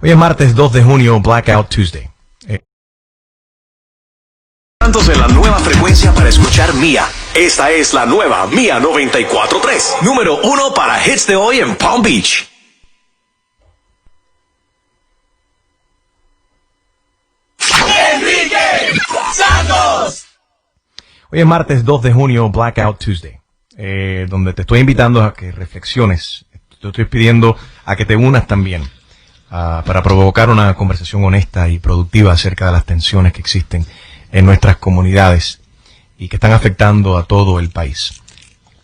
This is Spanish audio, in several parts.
Hoy es martes 2 de junio, Blackout Tuesday. Santos en la nueva frecuencia para escuchar Mía. Esta es la nueva Mía 94.3. Número 1 para hits de hoy en Palm Beach. Enrique Santos. Hoy es martes 2 de junio, Blackout Tuesday, donde te estoy invitando a que reflexiones. Te estoy pidiendo a que te unas también para provocar una conversación honesta y productiva acerca de las tensiones que existen en nuestras comunidades y que están afectando a todo el país.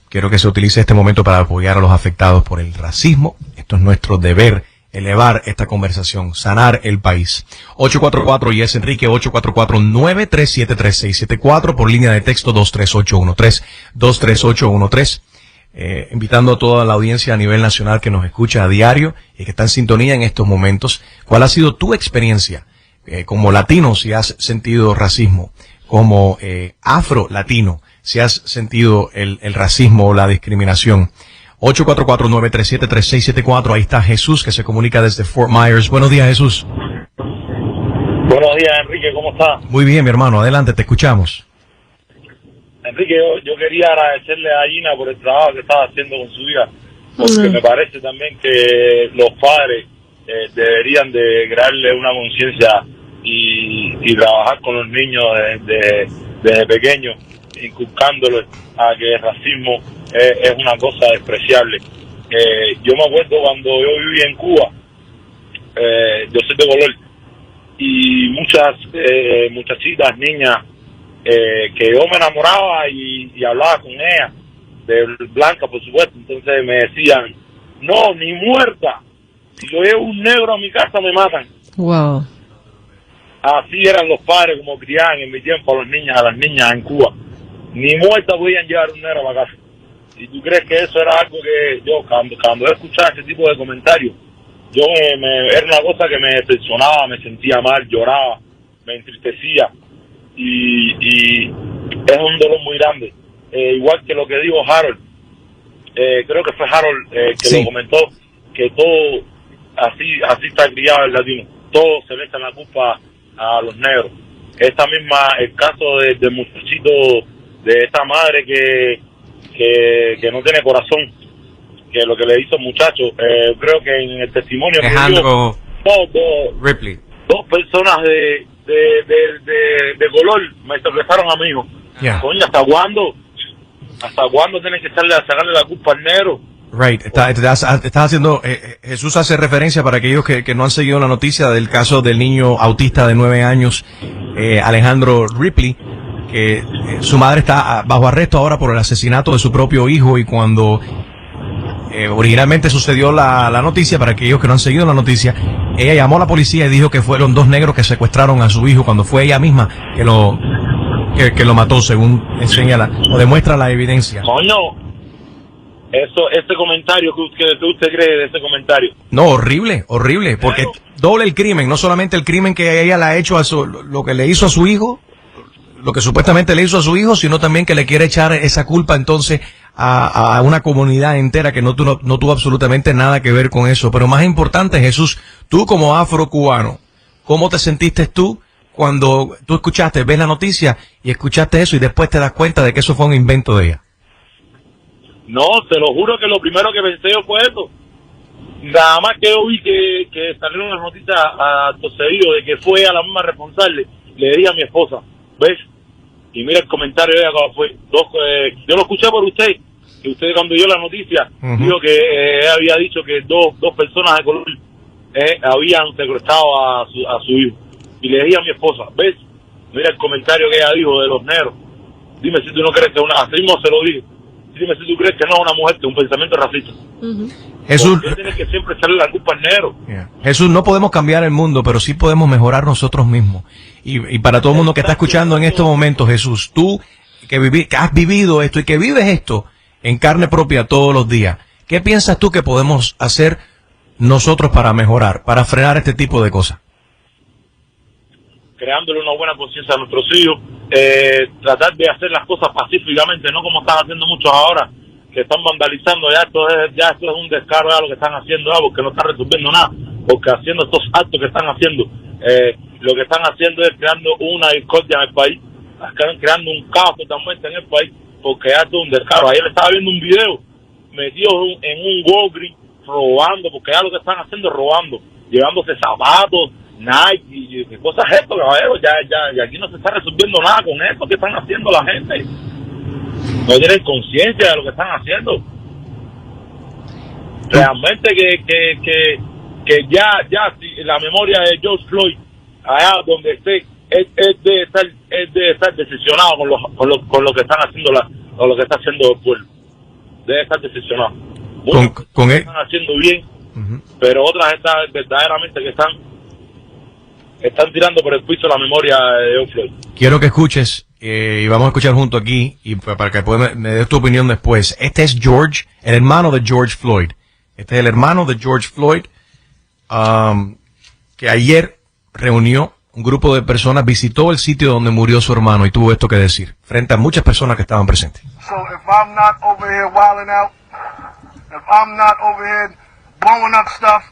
Quiero que se utilice este momento para apoyar a los afectados por el racismo. Esto es nuestro deber, elevar esta conversación, sanar el país. 844 y es Enrique, 844-937-3674 por línea de texto 23813, invitando a toda la audiencia a nivel nacional que nos escucha a diario y que está en sintonía en estos momentos. ¿Cuál ha sido tu experiencia como latino, si has sentido racismo? Como afro-latino, si has sentido el racismo o la discriminación. 844-937-3674. Ahí está Jesús, que se comunica desde Fort Myers. Buenos días, Jesús. Buenos días, Enrique, ¿cómo estás? Muy bien, mi hermano, adelante, te escuchamos. Enrique, yo quería agradecerle a Gina por el trabajo que estaba haciendo con su hija, porque me parece también que los padres deberían de crearle una conciencia y trabajar con los niños desde pequeños, inculcándoles a que el racismo es una cosa despreciable. Yo me acuerdo cuando yo vivía en Cuba, yo soy de color, y muchas muchachitas, niñas, que yo me enamoraba y hablaba con ellas, de blanca por supuesto, entonces me decían, no, ni muerta, si yo llevo un negro a mi casa me matan. Wow. Así eran los padres como criaban en mi tiempo a las niñas en Cuba. Ni muerta podían llevar un negro a la casa. ¿Y tú crees que eso era algo que yo, cuando yo escuchaba ese tipo de comentarios, era una cosa que me decepcionaba, me sentía mal, lloraba, me entristecía, y es un dolor muy grande. Igual que lo que dijo Harold, creo que fue Harold que sí lo comentó, que todo, así está criado el latino, todo se le echa la culpa a los negros. Esta misma, el caso del muchachito, de esta madre que no tiene corazón, que lo que le hizo el muchacho, creo que en el testimonio Alejandro Ripley, dos personas de color me sorpresaron a mi hijo. Yeah. Coño, ¿hasta cuándo tienen que sacarle la culpa al negro? Right, estás haciendo, Jesús hace referencia para aquellos que no han seguido la noticia del caso del niño autista de 9 años, Alejandro Ripley, que su madre está bajo arresto ahora por el asesinato de su propio hijo, y cuando originalmente sucedió la noticia, para aquellos que no han seguido la noticia, ella llamó a la policía y dijo que fueron 2 negros que secuestraron a su hijo, cuando fue ella misma que lo mató, según enseña o demuestra la evidencia. Coño, ese comentario, ¿qué usted cree de ese comentario? No, horrible, porque doble el crimen, no solamente el crimen que ella le ha hecho lo que le hizo a su hijo, lo que supuestamente le hizo a su hijo, sino también que le quiere echar esa culpa entonces a una comunidad entera que no tuvo absolutamente nada que ver con eso. Pero más importante, Jesús, tú como afrocubano, ¿cómo te sentiste tú cuando tú ves la noticia y escuchaste eso y después te das cuenta de que eso fue un invento de ella? No, te lo juro que lo primero que pensé yo fue eso. Nada más que yo vi que salieron las noticias a seguido de que fue a la misma responsable, le di a mi esposa, ¿ves? Y mira el comentario de ella cuando fue. Yo lo escuché por usted, que usted cuando dio la noticia, dijo que había dicho que dos personas de color habían secuestrado a su hijo. Y le di a mi esposa, ¿ves? Mira el comentario que ella dijo de los negros. Dime si tú no crees que así mismo se lo dije. Dime si tú crees que no es una mujer, que es un pensamiento racista. Jesús, ¿por qué tienes que siempre echarle la culpa al negro? Yeah. Jesús, no podemos cambiar el mundo, pero sí podemos mejorar nosotros mismos. Y para todo el mundo que está escuchando en estos momentos, Jesús, tú que has vivido esto y que vives esto en carne propia todos los días, ¿qué piensas tú que podemos hacer nosotros para mejorar, para frenar este tipo de cosas? Creándole una buena conciencia a nuestros hijos, tratar de hacer las cosas pacíficamente, no como están haciendo muchos ahora, que están vandalizando. Ya esto es un descaro ya lo que están haciendo, porque no están resolviendo nada. porque haciendo estos actos que están haciendo, lo que están haciendo es creando una discordia en el país, están creando un caos totalmente en el país, porque ya es un descaro. Ayer estaba viendo un video metido en un Walgreens robando, porque ya lo que están haciendo es robando, llevándose zapatos, Nike y cosas esto, caballero. Ya aquí no se está resolviendo nada con esto que están haciendo la gente. No tienen conciencia de lo que están haciendo. Realmente que ya si la memoria de George Floyd allá donde esté es de estar decepcionado con lo que están haciendo con lo que está haciendo el pueblo. Debe estar decepcionado. Con él están haciendo bien, pero otras están verdaderamente que están tirando por el piso la memoria de George Floyd. Quiero que escuches, y vamos a escuchar junto aquí, y para que me des tu opinión después. Este es George, el hermano de George Floyd. Este es el hermano de George Floyd, que ayer reunió un grupo de personas, visitó el sitio donde murió su hermano y tuvo esto que decir, frente a muchas personas que estaban presentes. So if I'm not over here wilding out, if I'm not over here blowing up stuff,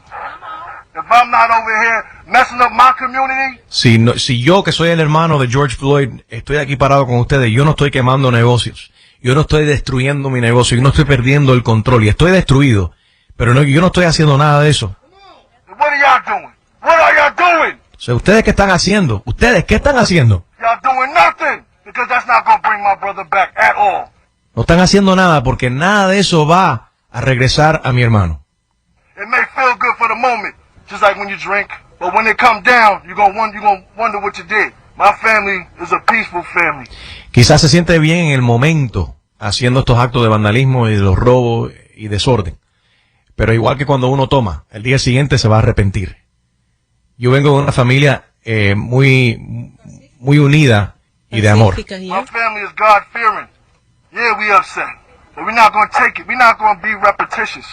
if I'm not over here messing up my community. Si yo, que soy el hermano de George Floyd, estoy aquí parado con ustedes, yo no estoy quemando negocios, yo no estoy destruyendo mi negocio, yo no estoy perdiendo el control y estoy destruido, pero yo no estoy haciendo nada de eso. What are y'all doing? What are y'all doing? O sea, ¿ustedes qué están haciendo? ¿Ustedes qué están haciendo? Y'all doing nothing, because that's not going to bring my brother back at all. No están haciendo nada porque nada de eso va a regresar a mi hermano. It may feel good for the moment, just like when you drink, but when it comes down, you're going to wonder what you did. My family is a peaceful family. Quizás se siente bien en el momento haciendo estos actos de vandalismo y de los robos y desorden. Pero igual que cuando uno toma, el día siguiente se va a arrepentir. Yo vengo de una familia muy unida y de amor. My family is God-fearing. Yeah, we upset, but we're not going to take it. We're not going to be repetitious.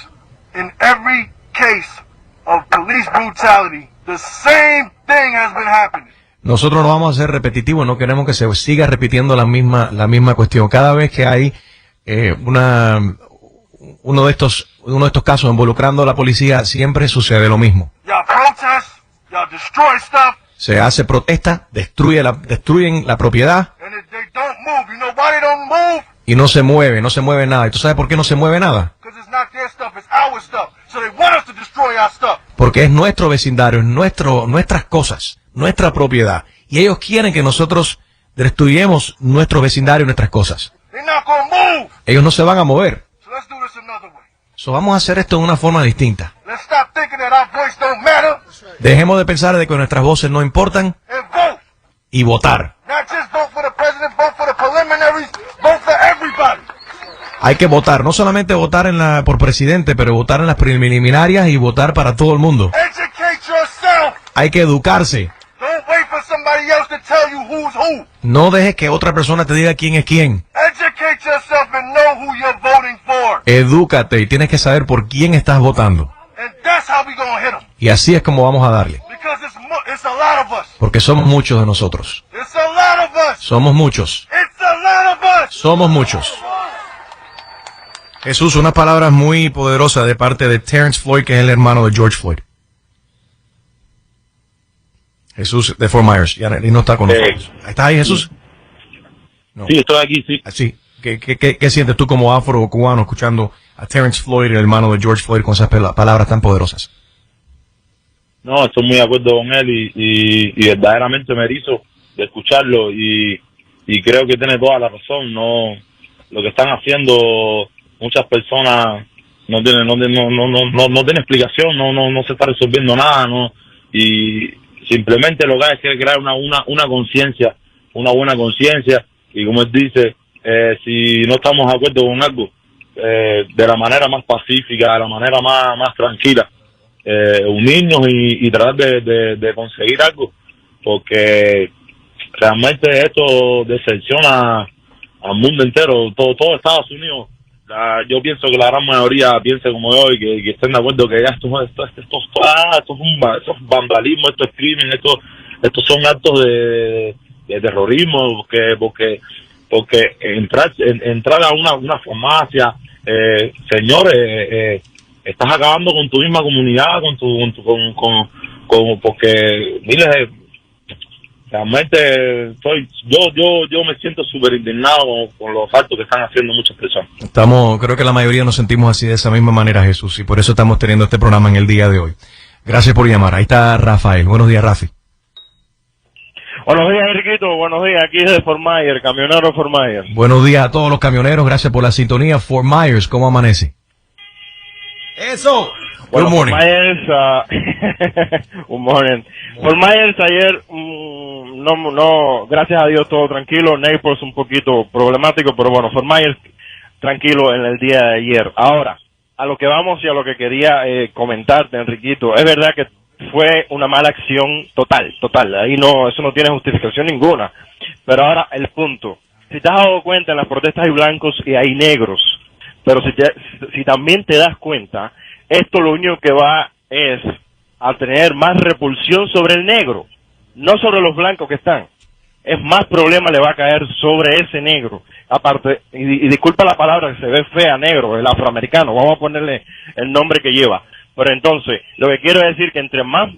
In every case of police brutality, the same thing has been happening. Nosotros no vamos a ser repetitivos, no queremos que se siga repitiendo la misma cuestión. Cada vez que hay uno de estos casos involucrando a la policía, siempre sucede lo mismo. Y'all protest, y'all destroy stuff. Se hace protesta, destruyen la propiedad. And if they don't move, you know why they don't move? Y no se mueve nada. ¿Y tú sabes por qué no se mueve nada? Because it's not their stuff, it's our stuff. So they want us to destroy our stuff. Porque es nuestro vecindario, es nuestras cosas, nuestra propiedad. Y ellos quieren que nosotros destruyamos nuestro vecindario y nuestras cosas. They're not going to move. Ellos no se van a mover. So let's do this another way. So vamos a hacer esto de una forma distinta. Let's stop thinking that our voice don't matter. Dejemos de pensar de que nuestras voces no importan And vote. y votar. Not just vote for the president, vote for the preliminaries, vote for everybody. Hay que votar, no solamente votar por presidente, pero votar en las preliminarias y votar para todo el mundo. Educate yourself. Hay que educarse. Don't wait for somebody else to tell you who's who. No dejes que otra persona te diga quién es quién. Educate yourself and know who you're voting for. Edúcate y tienes que saber por quién estás votando. And that's how we gonna hit them. Y así es como vamos a darle. Because it's a lot of us. Porque somos muchos de nosotros. It's a lot of us. Somos muchos. It's a lot of us. Somos muchos. Jesús, unas palabras muy poderosas de parte de Terrence Floyd, que es el hermano de George Floyd. Jesús de Fort Myers, ya no está con nosotros. ¿Estás ahí, Jesús? No. Sí, estoy aquí, sí. Sí. ¿Qué sientes tú como afro-cubano escuchando a Terrence Floyd, el hermano de George Floyd, con esas palabras tan poderosas? No, estoy muy de acuerdo con él y verdaderamente me erizo de escucharlo y creo que tiene toda la razón. No, lo que están haciendo muchas personas no tiene explicación, no se está resolviendo nada, no, y simplemente lo que hay es que crear una conciencia, una buena conciencia, y como él dice, si no estamos de acuerdo con algo, de la manera más pacífica, de la manera más tranquila, unirnos y tratar de conseguir algo, porque realmente esto decepciona al mundo entero, todo Estados Unidos. Yo pienso que la gran mayoría piense como yo y que estén de acuerdo que ya esto es vandalismo, esto es crimen, estos son actos de terrorismo, porque entrar a una farmacia, señores, estás acabando con tu misma comunidad, porque, mire, realmente yo me siento súper indignado con los actos que están haciendo muchas personas. Creo que la mayoría nos sentimos así de esa misma manera, Jesús, y por eso estamos teniendo este programa en el día de hoy. Gracias por llamar. Ahí está Rafael. Buenos días, Rafi. Buenos días, Enriquito. Buenos días. Aquí es de Fort Myers, camionero de Fort Myers. Buenos días a todos los camioneros. Gracias por la sintonía. Fort Myers, ¿cómo amanece? ¡Eso! Bueno, Good morning. Fort Myers, good morning. Fort Myers ayer, no, gracias a Dios todo tranquilo. Naples un poquito problemático, pero bueno, Fort Myers tranquilo en el día de ayer. Ahora, a lo que vamos y a lo que quería comentarte, Enriquito, es verdad que fue una mala acción total. Ahí eso no tiene justificación ninguna. Pero ahora el punto, si te has dado cuenta, en las protestas hay blancos y hay negros, pero si también te das cuenta, esto lo único que va es a tener más repulsión sobre el negro, no sobre los blancos que están. Es más problema le va a caer sobre ese negro. Aparte, y disculpa la palabra que se ve fea, negro, el afroamericano, vamos a ponerle el nombre que lleva. Pero entonces, lo que quiero decir que entre más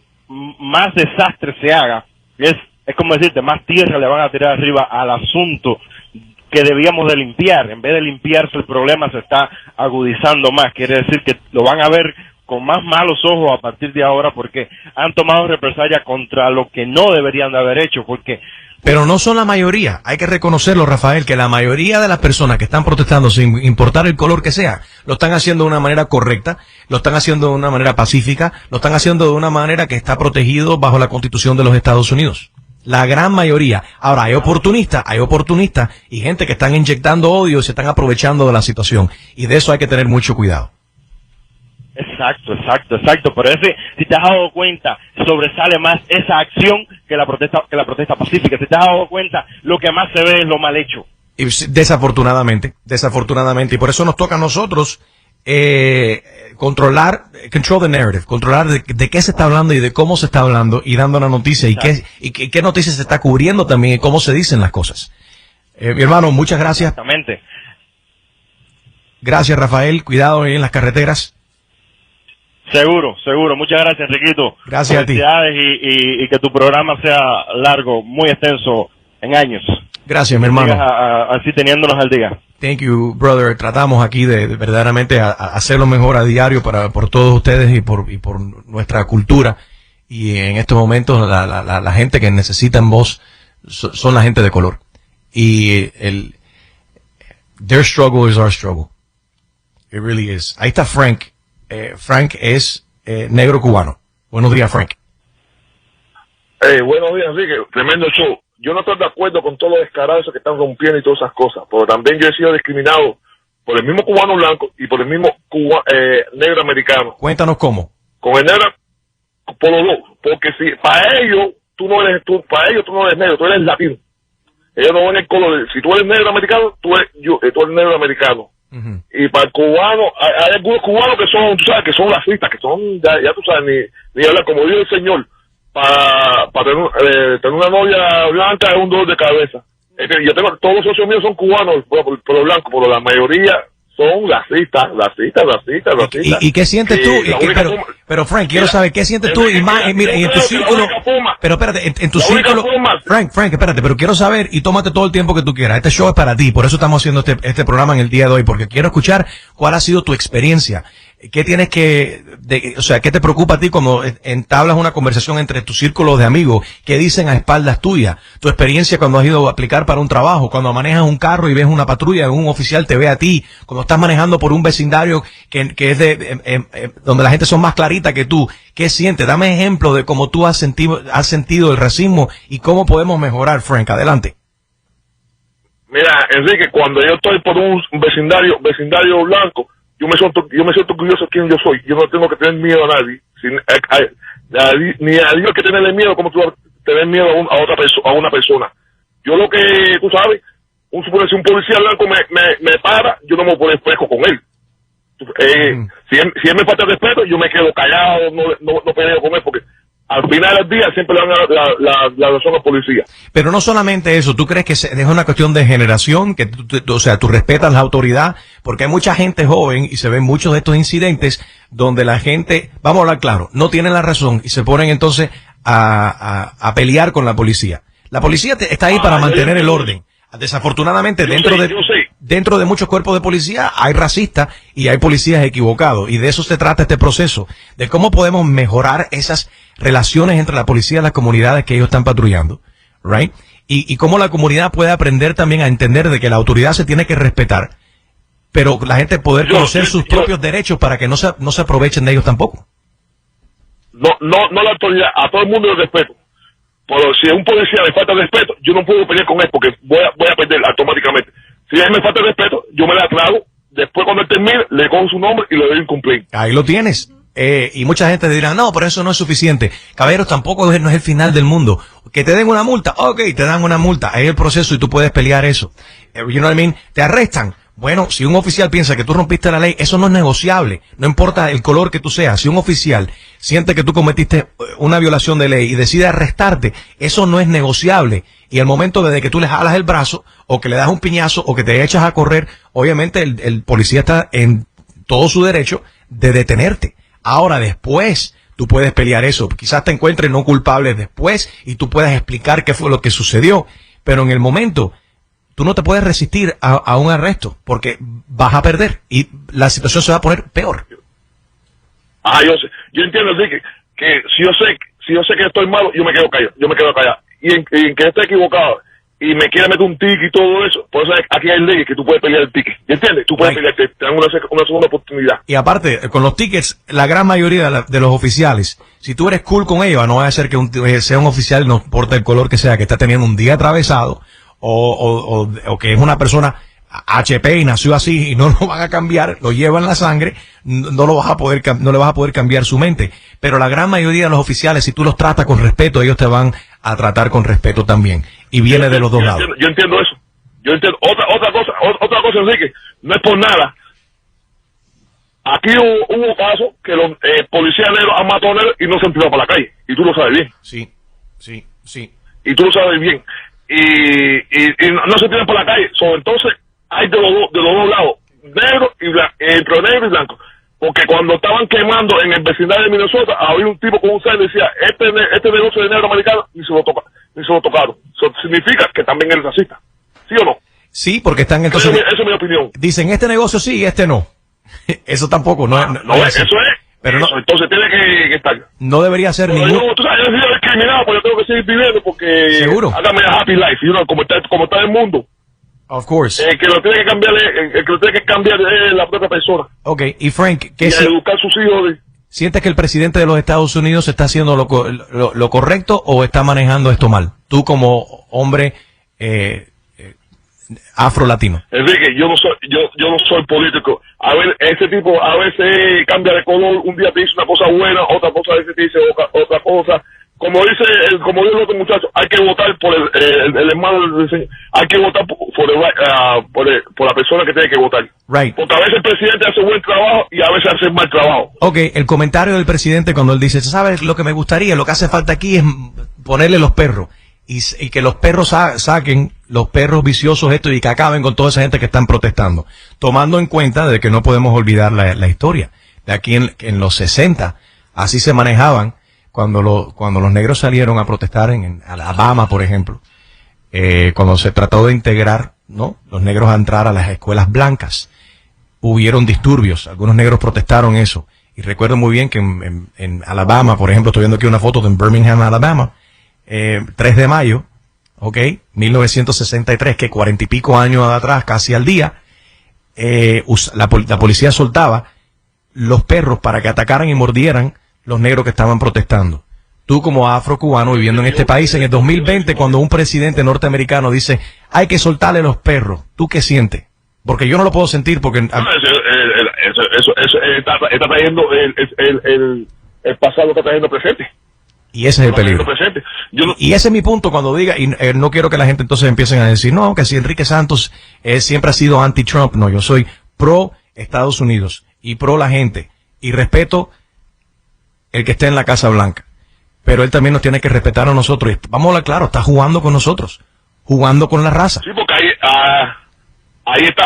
desastre se haga, es como decirte, más tierra le van a tirar arriba al asunto que debíamos de limpiar. En vez de limpiarse, el problema se está agudizando más. Quiere decir que lo van a ver con más malos ojos a partir de ahora, porque han tomado represalia contra lo que no deberían de haber hecho, porque... Pero no son la mayoría, hay que reconocerlo, Rafael, que la mayoría de las personas que están protestando, sin importar el color que sea, lo están haciendo de una manera correcta, lo están haciendo de una manera pacífica, lo están haciendo de una manera que está protegido bajo la Constitución de los Estados Unidos. La gran mayoría. Ahora, hay oportunistas y gente que están inyectando odio y se están aprovechando de la situación. Y de eso hay que tener mucho cuidado. Exacto. Pero si te has dado cuenta, sobresale más esa acción que la protesta pacífica. Si te has dado cuenta, lo que más se ve es lo mal hecho. Y desafortunadamente, y por eso nos toca a nosotros control the narrative, controlar de qué se está hablando y de cómo se está hablando y dando la noticia y qué noticias se está cubriendo también y cómo se dicen las cosas. Mi hermano, muchas gracias. Exactamente. Gracias, Rafael. Cuidado en las carreteras. Seguro. Muchas gracias, Enriquito. Gracias a ti. Y que tu programa sea largo, muy extenso, en años. Gracias, mi hermano. Así teniéndonos al día. Thank you, brother. Tratamos aquí de verdaderamente hacerlo mejor a diario por todos ustedes y por nuestra cultura. Y en estos momentos la gente que necesitan voz son la gente de color. Y their struggle is our struggle. It really is. Ahí está Frank. Frank es negro cubano. Buenos días, Frank. Buenos días, Enrique. Tremendo show. Yo no estoy de acuerdo con todos los descarados que están rompiendo y todas esas cosas, pero también yo he sido discriminado por el mismo cubano blanco y por el mismo negro americano. Cuéntanos cómo. Con el negro, por los dos, porque si para ellos tú no eres negro, tú eres latino. Ellos no ven el color. Si tú eres negro americano, tú eres negro americano. Uh-huh. Y para el cubano, hay algunos cubanos que son, tú sabes, que son racistas, que son, ya tú sabes, ni hablar, como dijo el señor, para tener una novia blanca es un dolor de cabeza. Yo tengo, todos los socios míos son cubanos, por lo blanco, pero la mayoría son racistas. ¿Y qué sientes tú? Pero Frank, quiero saber, ¿qué sientes tú? Y más, mira, y en tu círculo, pero espérate, en tu círculo, Frank, espérate, pero quiero saber, y tómate todo el tiempo que tú quieras, este show es para ti, por eso estamos haciendo este programa en el día de hoy, porque quiero escuchar cuál ha sido tu experiencia. ¿Qué tienes qué te preocupa a ti cuando entablas una conversación entre tu círculo de amigos? ¿Qué dicen a espaldas tuyas? Tu experiencia cuando has ido a aplicar para un trabajo, cuando manejas un carro y ves una patrulla, un oficial te ve a ti, cuando estás manejando por un vecindario que es donde la gente son más clarita que tú. ¿Qué sientes? Dame ejemplo de cómo tú has sentido el racismo y cómo podemos mejorar, Frank. Adelante. Mira, Enrique, cuando yo estoy por un vecindario blanco, yo me siento orgulloso de quién yo soy. Yo no tengo que tener miedo a nadie. Ni a Dios que tenerle miedo como tú tener miedo a una persona. Yo lo que, tú sabes, un policía blanco me para, yo no me puedo espejo con él. Si él me falta respeto, yo me quedo callado, no peleo con él, porque al final del día siempre le dan la razón al policía. Pero no solamente eso, ¿tú crees que es una cuestión de generación? Que o sea, tú respetas la autoridad, porque hay mucha gente joven y se ven muchos de estos incidentes donde la gente, vamos a hablar claro, no tienen la razón y se ponen entonces a pelear con la policía. La policía está ahí para mantener el orden. Desafortunadamente, dentro de muchos cuerpos de policía hay racistas y hay policías equivocados, y de eso se trata este proceso, de cómo podemos mejorar esas relaciones entre la policía y las comunidades que ellos están patrullando, right? Y cómo la comunidad puede aprender también a entender de que la autoridad se tiene que respetar, pero la gente poder conocer sus propios derechos para que no se aprovechen de ellos tampoco. No la autoridad, a todo el mundo le respeto. Pero si un policía me falta de respeto, yo no puedo pelear con él porque voy a perder automáticamente. Si él me falta de respeto, yo me la trago. Después, cuando él termine, le cojo su nombre y le doy un cumplir. Ahí lo tienes. Y mucha gente dirá, no, pero eso no es suficiente. Caballeros, tampoco no es el final del mundo. Que te den una multa, ok, te dan una multa. Ahí es el proceso y tú puedes pelear eso. You know what I mean? Te arrestan. Bueno, si un oficial piensa que tú rompiste la ley, eso no es negociable. No importa el color que tú seas. Si un oficial siente que tú cometiste una violación de ley y decide arrestarte, eso no es negociable. Y al momento de que tú le jalas el brazo, o que le das un piñazo, o que te echas a correr, obviamente el policía está en todo su derecho de detenerte. Ahora, después, tú puedes pelear eso. Quizás te encuentres no culpable después y tú puedas explicar qué fue lo que sucedió. Pero en el momento, tú no te puedes resistir a un arresto porque vas a perder y la situación se va a poner peor. Yo sé. Yo entiendo, Enrique, que si yo sé que estoy malo, yo me quedo callado. Y en que esté equivocado y me quiera meter un ticket y todo eso, por eso aquí hay leyes que tú puedes pelear el ticket. ¿Entiendes? Tú puedes pelear, te dan una segunda oportunidad. Y aparte, con los tickets, la gran mayoría de los oficiales, si tú eres cool con ellos, no va a ser que sea un oficial, no importa el color que sea, que está teniendo un día atravesado, o que es una persona HP y nació así y no lo van a cambiar, lo lleva en la sangre, no le vas a poder cambiar su mente. Pero la gran mayoría de los oficiales, si tú los tratas con respeto, ellos te van a tratar con respeto también. Y viene de los dos lados. Yo entiendo eso. Yo entiendo. Otra cosa, Enrique, no es por nada. Aquí hubo casos que los policías negros han matado negros y no se han tirado para la calle. Y tú lo sabes bien. Sí. Y tú lo sabes bien. Y no se tiran para la calle. Entonces, hay de los dos lados, negro y blanco, entre negro y blanco. Porque cuando estaban quemando en el vecindario de Minnesota, había un tipo con un sello y decía, este negocio de negro americano, ni se lo tocaron. Eso significa que también eres racista. ¿Sí o no? Sí, porque están entonces... Esa es mi opinión. Dicen, este negocio sí y este no. Eso tampoco, no es eso es. Pero eso, entonces tiene que estar. No debería ser ningún... Tú sabes, yo soy discriminado, pero yo tengo que seguir viviendo porque... Seguro. Hágame a happy life, como está el mundo. Of course. El que lo tiene que cambiar es la propia persona. Okay, y Frank, educar a sus hijos. ¿Sientes que el presidente de los Estados Unidos está haciendo lo correcto o está manejando esto mal? Tú como hombre afro-latino. Enrique, yo no soy político. A ver, ese tipo a veces cambia de color, un día te dice una cosa buena, otra cosa a veces te dice otra cosa. Como dice el otro muchacho, hay que votar por el hermano del señor. Hay que votar por la persona que tiene que votar. Right. Porque a veces el presidente hace buen trabajo y a veces hace mal trabajo. Okay, el comentario del presidente cuando él dice, ¿sabes lo que me gustaría? Lo que hace falta aquí es ponerle los perros. Y que los perros saquen los perros viciosos estos y que acaben con toda esa gente que están protestando. Tomando en cuenta de que no podemos olvidar la historia. De aquí en los 60, así se manejaban. Cuando los negros salieron a protestar en Alabama, por ejemplo, cuando se trató de integrar, ¿no?, los negros a entrar a las escuelas blancas, hubieron disturbios, algunos negros protestaron eso, y recuerdo muy bien que en Alabama, por ejemplo, estoy viendo aquí una foto de Birmingham, Alabama, 3 de mayo, 1963, que 40 y pico años atrás, casi al día, la policía soltaba los perros para que atacaran y mordieran los negros que estaban protestando. Tú como afrocubano viviendo en este país en el 2020, cuando un presidente norteamericano dice hay que soltarle los perros, ¿tú qué sientes? Porque yo no lo puedo sentir porque... Eso está trayendo el pasado, está trayendo presente. Y ese es el peligro. Y ese es mi punto cuando diga, y no quiero que la gente entonces empiecen a decir, no, que si Enrique Santos siempre ha sido anti-Trump. No, yo soy pro Estados Unidos y pro la gente y respeto el que esté en la Casa Blanca. pero él también nos tiene que respetar a nosotros. Y vamos a hablar claro, está jugando con nosotros, jugando con la raza. Sí, porque ahí está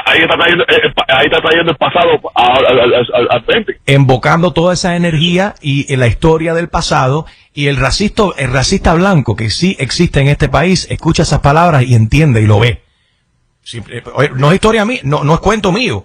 trayendo el pasado al frente. Invocando toda esa energía y la historia del pasado, y el racista blanco que sí existe en este país, escucha esas palabras y entiende y lo ve. No es historia mía, no es cuento mío.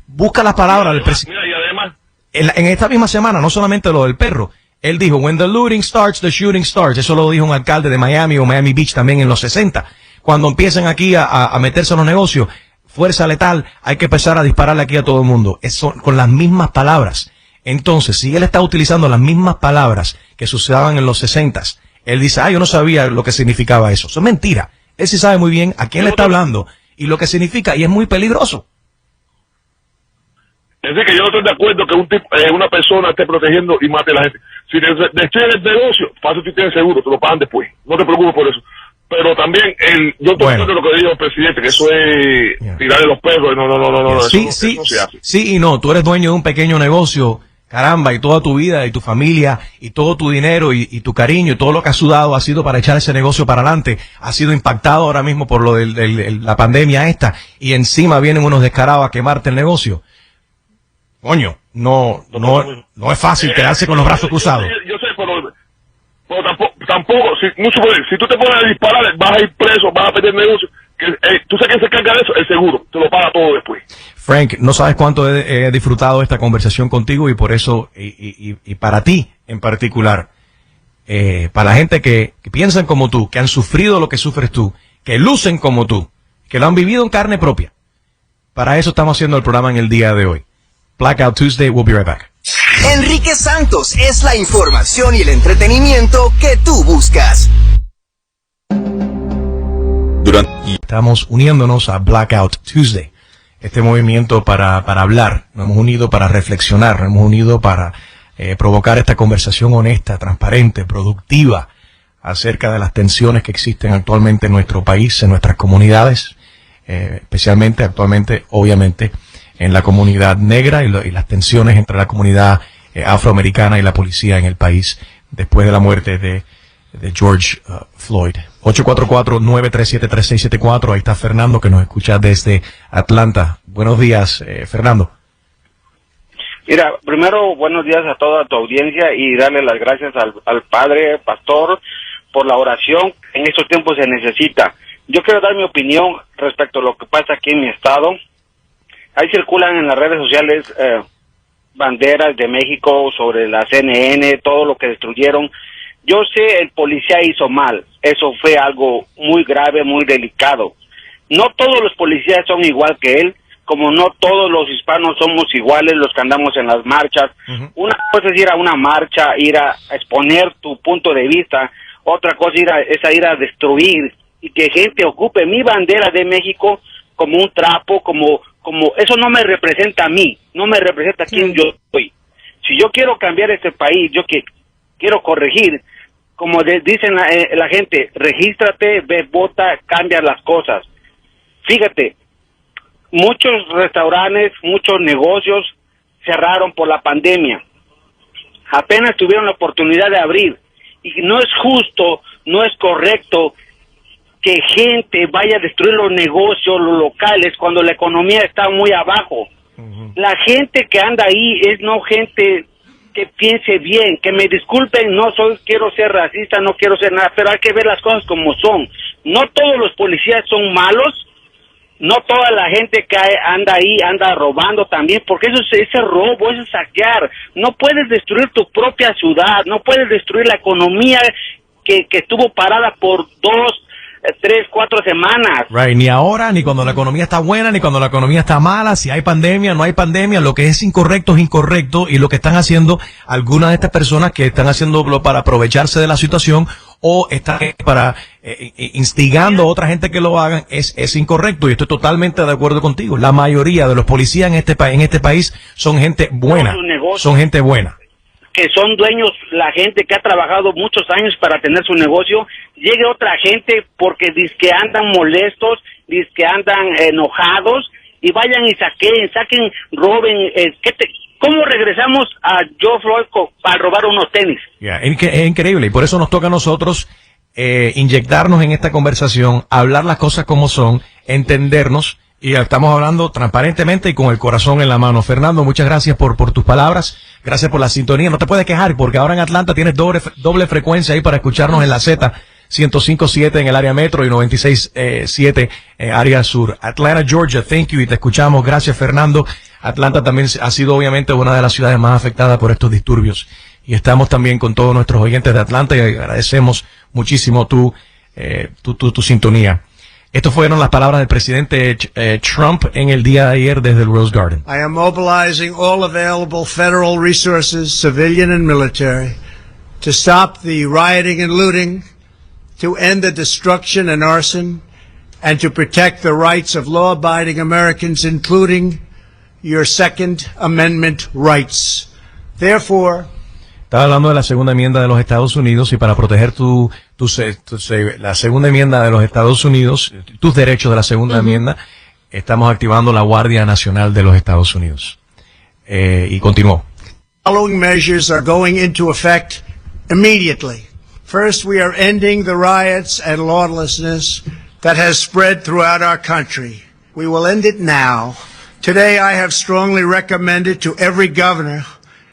Busca las palabras del presidente. Mira, y además, En esta misma semana, no solamente lo del perro, él dijo, when the looting starts, the shooting starts. Eso lo dijo un alcalde de Miami o Miami Beach también en los 60. Cuando empiezan aquí a meterse en los negocios, fuerza letal, hay que empezar a dispararle aquí a todo el mundo. Eso con las mismas palabras. Entonces, si él está utilizando las mismas palabras que se usaban en los 60, él dice, yo no sabía lo que significaba eso. Eso es mentira. Él sí sabe muy bien a quién le está hablando y lo que significa, y es muy peligroso. es decir, que yo no estoy de acuerdo que una persona esté protegiendo y mate a la gente. Si destruyen el negocio, fácil, tú tienes seguro, te lo pagan después. No te preocupes por eso. Pero también, yo estoy de acuerdo con lo que dijo el presidente, que eso es tirarle los perros. No, Sí, eso no se hace. Sí y no. Tú eres dueño de un pequeño negocio, caramba, y toda tu vida, y tu familia, y todo tu dinero, y tu cariño, y todo lo que has sudado ha sido para echar ese negocio para adelante. Ha sido impactado ahora mismo por lo de la pandemia esta, y encima vienen unos descarados a quemarte el negocio. Coño, no es fácil quedarse con los brazos cruzados. Yo sé, pero tampoco, si tú te pones a disparar, vas a ir preso, vas a perder negocio. Tú sabes quién se encarga de eso, el seguro, te lo paga todo después. Frank, no sabes cuánto he disfrutado esta conversación contigo, y por eso, y para ti en particular, para la gente que piensan como tú, que han sufrido lo que sufres tú, que lucen como tú, que lo han vivido en carne propia. Para eso estamos haciendo el programa en el día de hoy. Blackout Tuesday, we'll be right back. Enrique Santos es la información y el entretenimiento que tú buscas. Estamos uniéndonos a Blackout Tuesday, este movimiento para hablar. Nos hemos unido para reflexionar, nos hemos unido para provocar esta conversación honesta, transparente, productiva, acerca de las tensiones que existen actualmente en nuestro país, en nuestras comunidades, especialmente actualmente, obviamente, en la comunidad negra, y las tensiones entre la comunidad afroamericana y la policía en el país después de la muerte de George Floyd. 844-937-3674. Ahí está Fernando, que nos escucha desde Atlanta. Buenos días, Fernando. Mira, primero, buenos días a toda tu audiencia, y darle las gracias al padre, pastor, por la oración. En estos tiempos se necesita. Yo quiero dar mi opinión respecto a lo que pasa aquí en mi estado. Ahí circulan en las redes sociales banderas de México sobre la CNN, todo lo que destruyeron. Yo sé, el policía hizo mal. Eso fue algo muy grave, muy delicado. No todos los policías son igual que él, como no todos los hispanos somos iguales, los que andamos en las marchas. Una cosa es ir a una marcha, ir a exponer tu punto de vista. Otra cosa es ir a destruir, y que gente ocupe mi bandera de México como un trapo, como eso no me representa a mí, no me representa a quien yo soy. Si yo quiero cambiar este país, yo quiero corregir, como dicen la gente, regístrate, ve, vota, cambia las cosas. Fíjate, muchos restaurantes, muchos negocios cerraron por la pandemia. Apenas tuvieron la oportunidad de abrir, y no es justo, no es correcto que gente vaya a destruir los negocios, los locales, cuando la economía está muy abajo. La gente que anda ahí es no gente que piense bien, que me disculpen, quiero ser racista, no quiero ser nada, pero hay que ver las cosas como son. No todos los policías son malos, no toda la gente que anda ahí anda robando también, porque ese robo, eso es saquear. No puedes destruir tu propia ciudad, no puedes destruir la economía que estuvo parada por 3, 4 semanas. Right, ni ahora, ni cuando la economía está buena, ni cuando la economía está mala, si hay pandemia, no hay pandemia. Lo que es incorrecto, y lo que están haciendo algunas de estas personas que están haciéndolo para aprovecharse de la situación, o están para instigando a otra gente que lo hagan, es incorrecto, y estoy totalmente de acuerdo contigo. La mayoría de los policías en este país son gente buena, que son dueños, la gente que ha trabajado muchos años para tener su negocio. Llegue otra gente porque dizque andan molestos, dizque andan enojados, y vayan y saquen, roben. ¿Cómo regresamos a Joe Floyd para robar unos tenis? Es increíble y por eso nos toca a nosotros inyectarnos en esta conversación, hablar las cosas como son, entendernos y estamos hablando transparentemente y con el corazón en la mano. Fernando, muchas gracias por tus palabras, gracias por la sintonía. No te puedes quejar porque ahora en Atlanta tienes doble frecuencia ahí para escucharnos en la Z 105.7 en el área metro y 96.7 en área sur. Atlanta, Georgia, thank you y te escuchamos. Gracias, Fernando. Atlanta también ha sido obviamente una de las ciudades más afectadas por estos disturbios. Y estamos también con todos nuestros oyentes de Atlanta y agradecemos muchísimo tu sintonía. Estas fueron las palabras del presidente Trump en el día de ayer desde el Rose Garden. I am mobilizing all available federal resources, civilian and military, to stop the rioting and looting, to end the destruction and arson, and to protect the rights of law-abiding Americans, including your Second Amendment rights. Therefore, estaba hablando de la segunda enmienda de los Estados Unidos y para proteger la segunda enmienda de los Estados Unidos, tus derechos de la segunda enmienda, estamos activando la Guardia Nacional de los Estados Unidos. Y continuó. Following measures are going into effect immediately. First, we are ending the riots and lawlessness that has spread throughout our country. We will end it now. Today, I have strongly recommended to every governor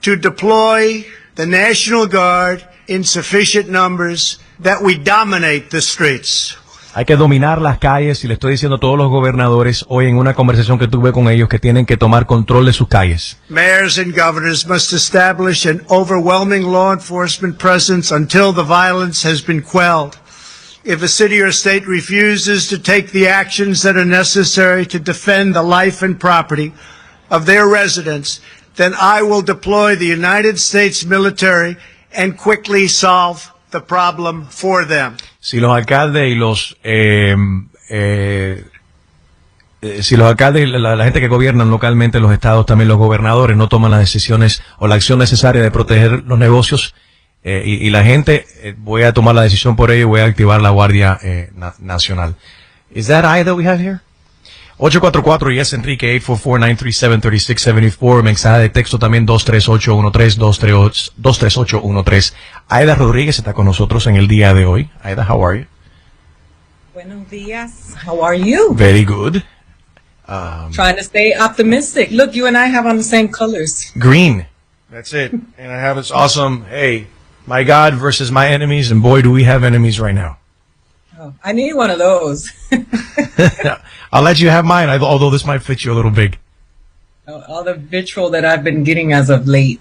to deploy the National Guard in sufficient numbers that we dominate the streets. Hay que dominar las calles y le estoy diciendo a todos los gobernadores hoy en una conversación que tuve con ellos que tienen que tomar control de sus calles. Mayors and governors must establish an overwhelming law enforcement presence until the violence has been quelled. If a city or state refuses to take the actions that are necessary to defend the life and property of their residents, then I will deploy the United States military and quickly solve the problem for them. Si los alcaldes y la gente que gobiernan localmente los estados, también los gobernadores, no toman las decisiones o la acción necesaria de proteger los negocios y la gente, voy a tomar la decisión por ello y voy a activar la Guardia Nacional. Is that I that we have here? 844 yes Enrique 844-937-3674, mensaje de texto también 23813 Aida Rodríguez está con nosotros en el día de hoy. Aida, how are you? Buenos días. How are you? Very good. Trying to stay optimistic. Look, you and I have on the same colors. Green. That's it. And I have this awesome, hey, my God versus my enemies, and boy do we have enemies right now. Oh, I need one of those. I'll let you have mine, although this might fit you a little big. All the vitriol that I've been getting as of late.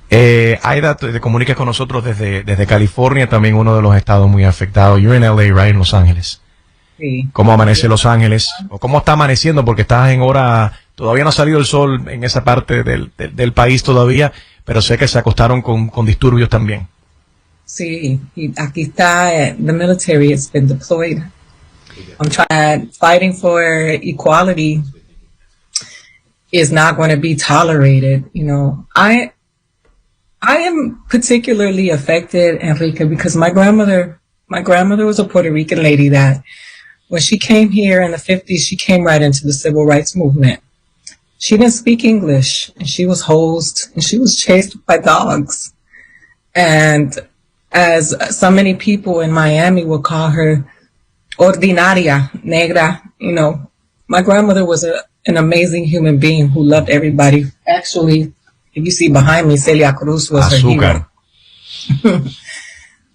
Aida, te comunicas con nosotros desde California, también uno de los estados muy afectados. You're in LA, right? En Los Ángeles. Sí. ¿Cómo amanece Los Ángeles? ¿O cómo está amaneciendo? Porque estás en hora, todavía no ha salido el sol en esa parte del país todavía, pero sé que se acostaron con disturbios también. Sí, y aquí está, the military has been deployed. I'm fighting for equality is not going to be tolerated. You know, I am particularly affected, Enrique, because my grandmother was a Puerto Rican lady that when she came here in the 50s, she came right into the civil rights movement. She didn't speak English, and she was hosed, and she was chased by dogs. And as so many people in Miami will call her ordinaria, negra, you know, my grandmother was an amazing human being who loved everybody. Actually, if you see behind me, Celia Cruz was her hero.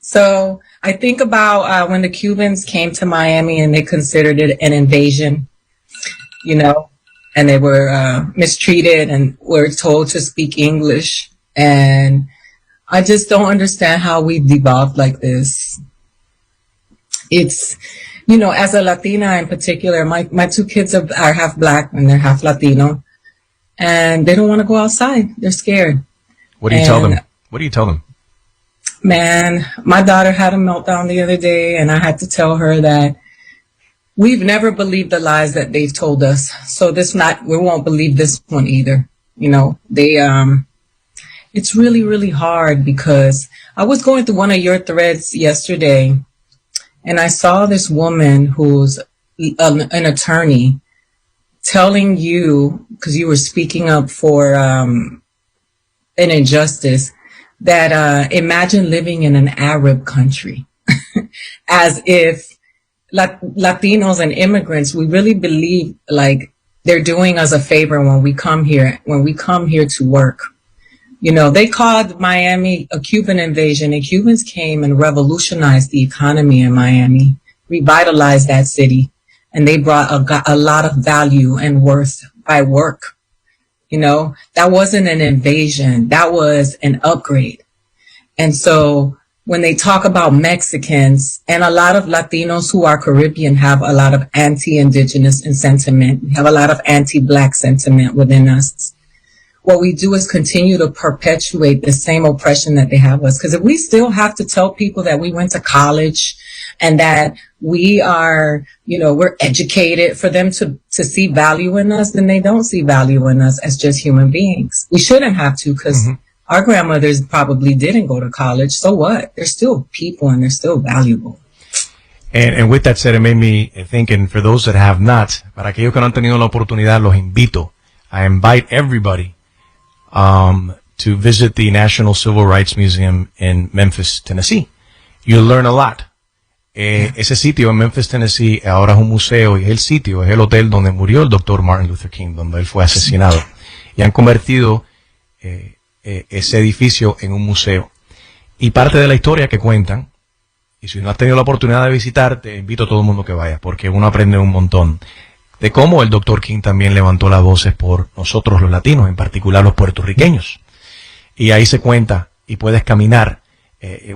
So I think about when the Cubans came to Miami and they considered it an invasion, you know, and they were mistreated and were told to speak English. And I just don't understand how we devolved like this. It's, you know, as a Latina in particular, my two kids are half black and they're half Latino, and they don't want to go outside. They're scared. What do you tell them? What do you tell them? Man, my daughter had a meltdown the other day, and I had to tell her that we've never believed the lies that they've told us. So we won't believe this one either. You know, it's really, really hard because I was going through one of your threads yesterday, and I saw this woman who's an attorney telling you, because you were speaking up for an injustice, that imagine living in an Arab country, as if Latinos and immigrants, we really believe like they're doing us a favor when we come here to work. You know, they called Miami a Cuban invasion, and Cubans came and revolutionized the economy in Miami, revitalized that city, and they brought a lot of value and worth by work. You know, that wasn't an invasion. That was an upgrade. And so when they talk about Mexicans, and a lot of Latinos who are Caribbean have a lot of anti-indigenous sentiment. We have a lot of anti-black sentiment within us. What we do is continue to perpetuate the same oppression that they have us. Because if we still have to tell people that we went to college and that we are, you know, we're educated for them to see value in us, then they don't see value in us as just human beings. We shouldn't have to, because our grandmothers probably didn't go to college. So what? They're still people and they're still valuable. And with that said, it made me think, and for those that have not, para aquellos que no han tenido la oportunidad, los invito. I invite everybody to visit the National Civil Rights Museum in Memphis, Tennessee. You'll learn a lot. Ese sitio en Memphis, Tennessee, ahora es un museo y es el hotel donde murió el Dr. Martin Luther King, donde él fue asesinado. Y han convertido ese edificio en un museo. Y parte de la historia que cuentan, y si no has tenido la oportunidad de visitar, te invito a todo el mundo que vaya, porque uno aprende un montón de cómo el Dr. King también levantó las voces por nosotros los latinos, en particular los puertorriqueños. Y ahí se cuenta, y puedes caminar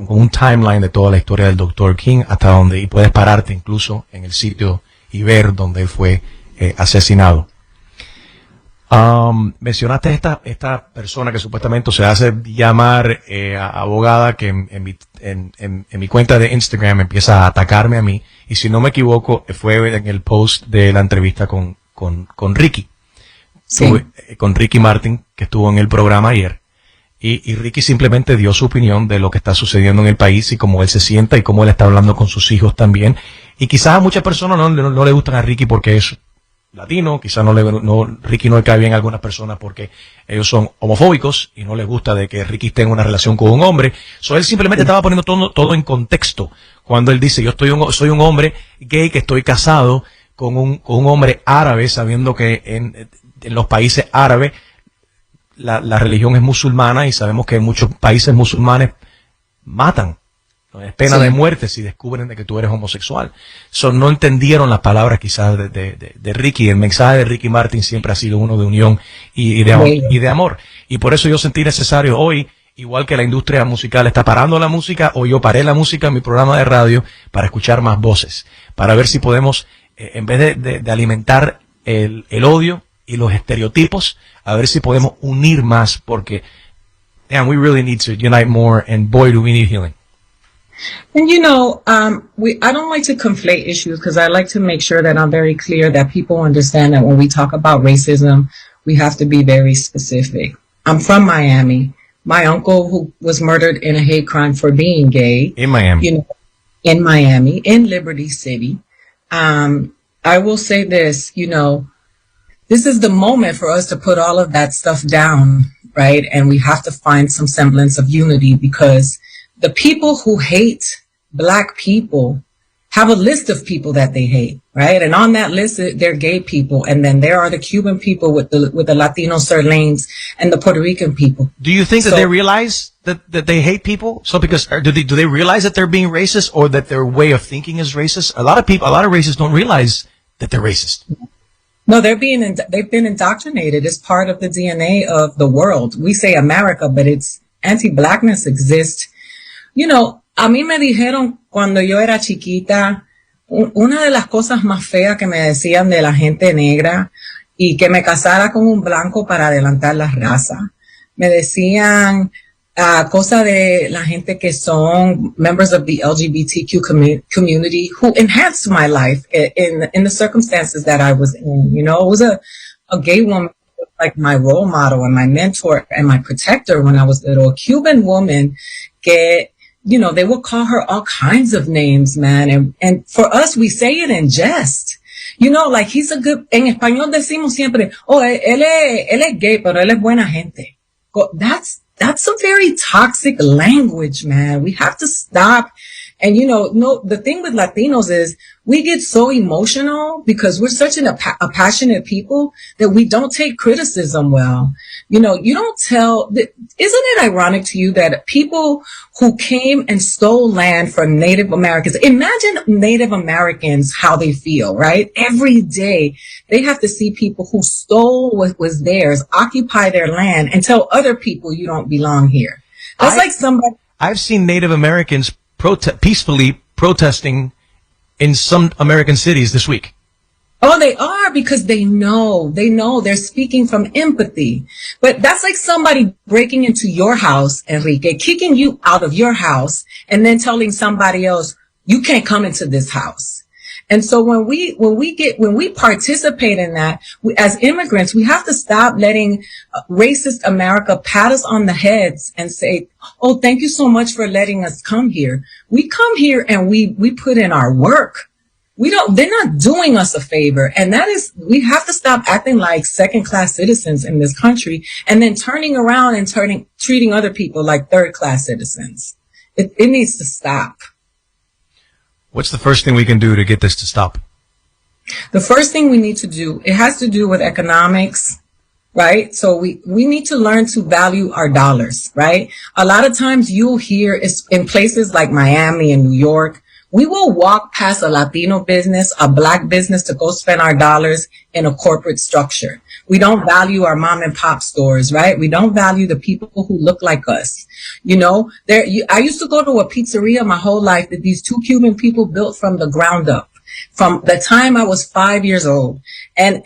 con un timeline de toda la historia del Dr. King hasta donde, y puedes pararte incluso en el sitio y ver donde él fue asesinado. Mencionaste esta persona que supuestamente se hace llamar abogada, que en mi cuenta de Instagram empieza a atacarme a mí, y si no me equivoco fue en el post de la entrevista con Ricky. Sí. Con Ricky Martin, que estuvo en el programa ayer, y Ricky simplemente dio su opinión de lo que está sucediendo en el país y cómo él se sienta y cómo él está hablando con sus hijos también. Y quizás a muchas personas no le gustan a Ricky porque es latino, quizás Ricky no le cae bien a algunas personas porque ellos son homofóbicos y no les gusta de que Ricky esté en una relación con un hombre. Él simplemente estaba poniendo todo en contexto cuando él dice, yo soy un hombre gay que estoy casado con un hombre árabe, sabiendo que en los países árabes la religión es musulmana, y sabemos que en muchos países musulmanes matan. Es pena de muerte si descubren de que tú eres homosexual. No entendieron las palabras quizás de Ricky. El mensaje de Ricky Martin siempre ha sido uno de unión y de amor. Y por eso yo sentí necesario hoy, igual que la industria musical está parando la música, o yo paré la música en mi programa de radio para escuchar más voces, para ver si podemos, en vez de alimentar el odio y los estereotipos, a ver si podemos unir más, porque we really need to unite more, and boy do we need healing. And you know, I don't like to conflate issues, because I like to make sure that I'm very clear, that people understand that when we talk about racism, we have to be very specific. I'm from Miami. My uncle, who was murdered in a hate crime for being gay. In Miami. You know, in Miami, in Liberty City. I will say this, you know, this is the moment for us to put all of that stuff down, right? And we have to find some semblance of unity, because the people who hate Black people have a list of people that they hate, right? And on that list, they're gay people. And then there are the Cuban people with the Latino surnames, and the Puerto Rican people. Do you think that they realize that they hate people? So because, do they realize that they're being racist, or that their way of thinking is racist? A lot of racists don't realize that they're racist. No, they've been indoctrinated. It's part of the DNA of the world. We say America, but it's anti-Blackness exists. You know, a mí me dijeron cuando yo era chiquita, una de las cosas más feas que me decían de la gente negra, y que me casara con un blanco para adelantar la raza. Me decían cosas de la gente que son members of the LGBTQ community, who enhanced my life in the circumstances that I was in. You know, it was a gay woman, like my role model and my mentor and my protector when I was little. A Cuban woman que, you know, they would call her all kinds of names, man. And for us, we say it in jest. You know, like he's a good, en español decimos siempre, oh, él es gay, pero él es buena gente. That's a very toxic language, man. We have to stop. And you know, no, the thing with Latinos is we get so emotional because we're such a passionate people that we don't take criticism well. You know, you don't tell, isn't it ironic to you that people who came and stole land from Native Americans, imagine Native Americans, how they feel, right? Every day they have to see people who stole what was theirs, occupy their land and tell other people you don't belong here. That's like somebody. I've seen Native Americans peacefully protesting in some American cities this week. Oh, they are, because they know they're speaking from empathy. But that's like somebody breaking into your house, Enrique, kicking you out of your house and then telling somebody else, you can't come into this house. And so when we participate in that, as immigrants, we have to stop letting racist America pat us on the heads and say, oh, thank you so much for letting us come here. We come here and we put in our work. They're not doing us a favor. And we have to stop acting like second-class citizens in this country and then turning around and treating other people like third-class citizens. It needs to stop. What's the first thing we can do to get this to stop? The first thing we need to do, it has to do with economics, right? So we need to learn to value our dollars, right? A lot of times you'll hear in places like Miami and New York, we will walk past a Latino business, a Black business, to go spend our dollars in a corporate structure. We don't value our mom and pop stores, right? We don't value the people who look like us. You know, I used to go to a pizzeria my whole life that these two Cuban people built from the ground up, from the time I was 5 years old. And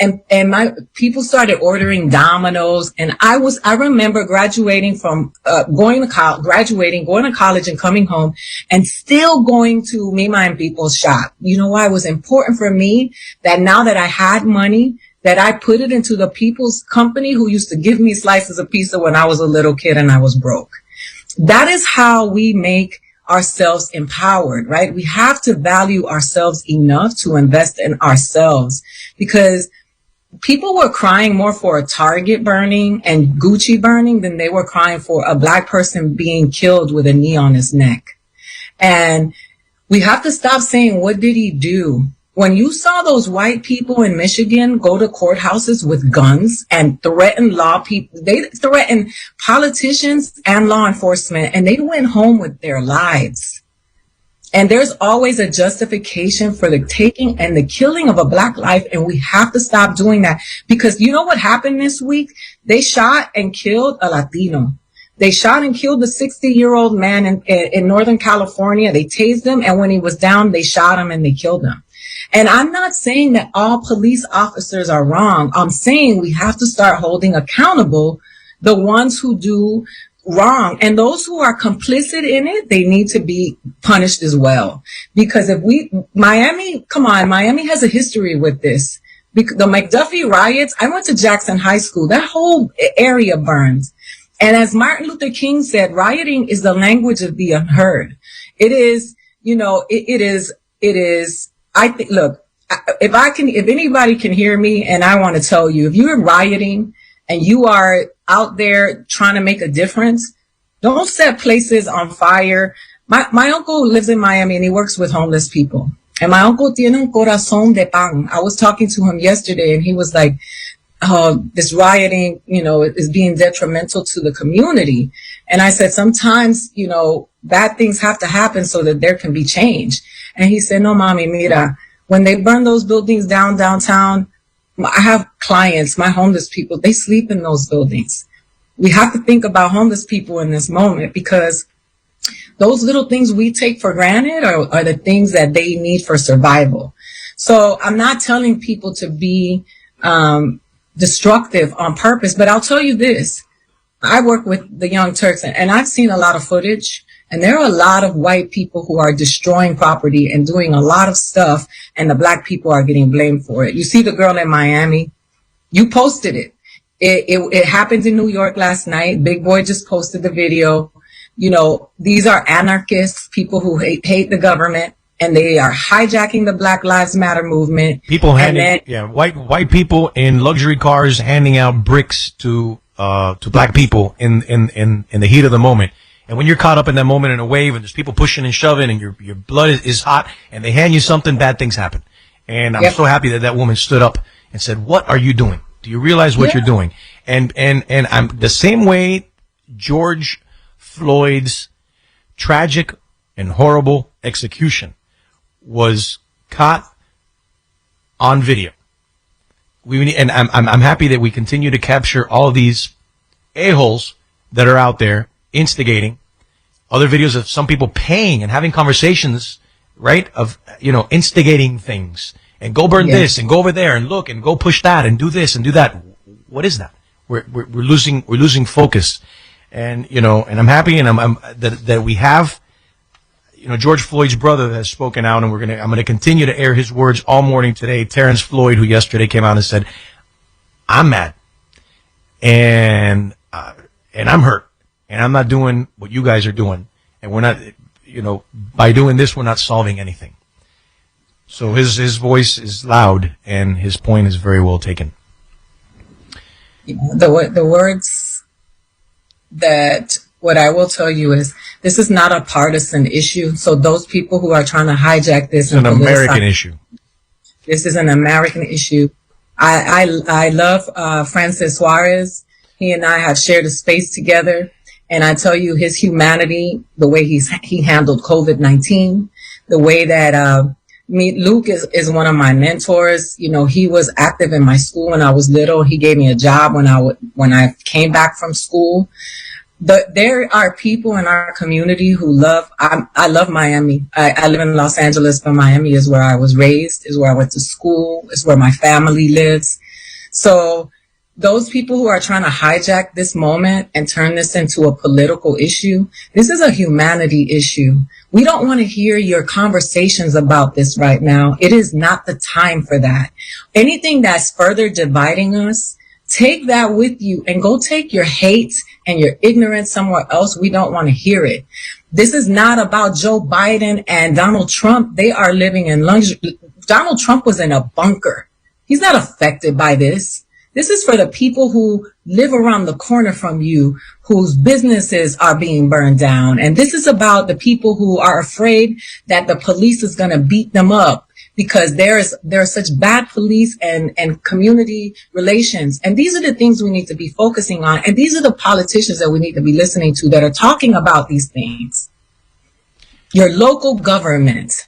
my people started ordering Domino's. And I remember graduating from, going to college and coming home and still going to Mima and People's shop. You know why? It was important for me that now that I had money, that I put it into the people's company who used to give me slices of pizza when I was a little kid and I was broke. That is how we make ourselves empowered, right? We have to value ourselves enough to invest in ourselves, because people were crying more for a Target burning and Gucci burning than they were crying for a Black person being killed with a knee on his neck. And we have to stop saying, what did he do? When you saw those white people in Michigan go to courthouses with guns and threaten they threatened politicians and law enforcement, and they went home with their lives. And there's always a justification for the taking and the killing of a Black life, and we have to stop doing that. Because you know what happened this week? They shot and killed a Latino. They shot and killed a 60-year-old man in Northern California. They tased him, and when he was down, they shot him and they killed him. And I'm not saying that all police officers are wrong. I'm saying we have to start holding accountable the ones who do wrong. And those who are complicit in it, they need to be punished as well. Because Miami has a history with this. The McDuffie riots, I went to Jackson High School. That whole area burned. And as Martin Luther King said, rioting is the language of the unheard. It is, it is. I think, look, if anybody can hear me, and I want to tell you, if you're rioting and you are out there trying to make a difference, don't set places on fire. My uncle lives in Miami and he works with homeless people. And my uncle tiene un corazón de pan. I was talking to him yesterday and he was like, this rioting, is being detrimental to the community. And I said, sometimes, bad things have to happen so that there can be change. And he said, no, mommy, mira, when they burn those buildings downtown, I have clients, my homeless people, they sleep in those buildings. We have to think about homeless people in this moment, because those little things we take for granted are the things that they need for survival. So I'm not telling people to be destructive on purpose, but I'll tell you this. I work with the Young Turks, and I've seen a lot of footage. And there are a lot of white people who are destroying property and doing a lot of stuff, and the Black people are getting blamed for it. You see the girl in Miami? You posted it. It happened in New York last night. Big Boy just posted the video. These are anarchists, people who hate the government, and they are hijacking the Black Lives Matter movement. People white people in luxury cars handing out bricks to black people in the heat of the moment. And when you're caught up in that moment in a wave and there's people pushing and shoving and your blood is hot and they hand you something, bad things happen. And I'm so happy that woman stood up and said, "What are you doing? Do you realize what you're doing?" And I'm the same way George Floyd's tragic and horrible execution was caught on video. I'm happy that we continue to capture all these a-holes that are out there instigating. Other videos of some people paying and having conversations, right? Of, instigating things and go burn this and go over there and look and go push that and do this and do that. What is that? We're losing focus. And, and I'm happy and I'm that we have, George Floyd's brother has spoken out, and I'm going to continue to air his words all morning today. Terrence Floyd, who yesterday came out and said, "I'm mad and I'm hurt and I'm not doing what you guys are doing. And we're not, by doing this, we're not solving anything." So his voice is loud and his point is very well taken. The words that what I will tell you is this is not a partisan issue. So those people who are trying to hijack this, it's an American issue. This is an American issue. I love Francis Suarez. He and I have shared a space together, and I tell you his humanity, the way he handled COVID-19, the way that Luke is one of my mentors. He was active in my school when I was little. He gave me a job when I came back from school. There are people in our community who I love Miami. I live in Los Angeles, but Miami is where I was raised, is where I went to school, is where my family lives. So those people who are trying to hijack this moment and turn this into a political issue, this is a humanity issue. We don't want to hear your conversations about this right now. It is not the time for that. Anything that's further dividing us, take that with you and go take your hate and your ignorance somewhere else. We don't want to hear it. This is not about Joe Biden and Donald Trump. They are living in luxury. Donald Trump was in a bunker. He's not affected by this. This is for the people who live around the corner from you, whose businesses are being burned down. And this is about the people who are afraid that the police is going to beat them up because there are such bad police and community relations. And these are the things we need to be focusing on. And these are the politicians that we need to be listening to that are talking about these things. Your local government.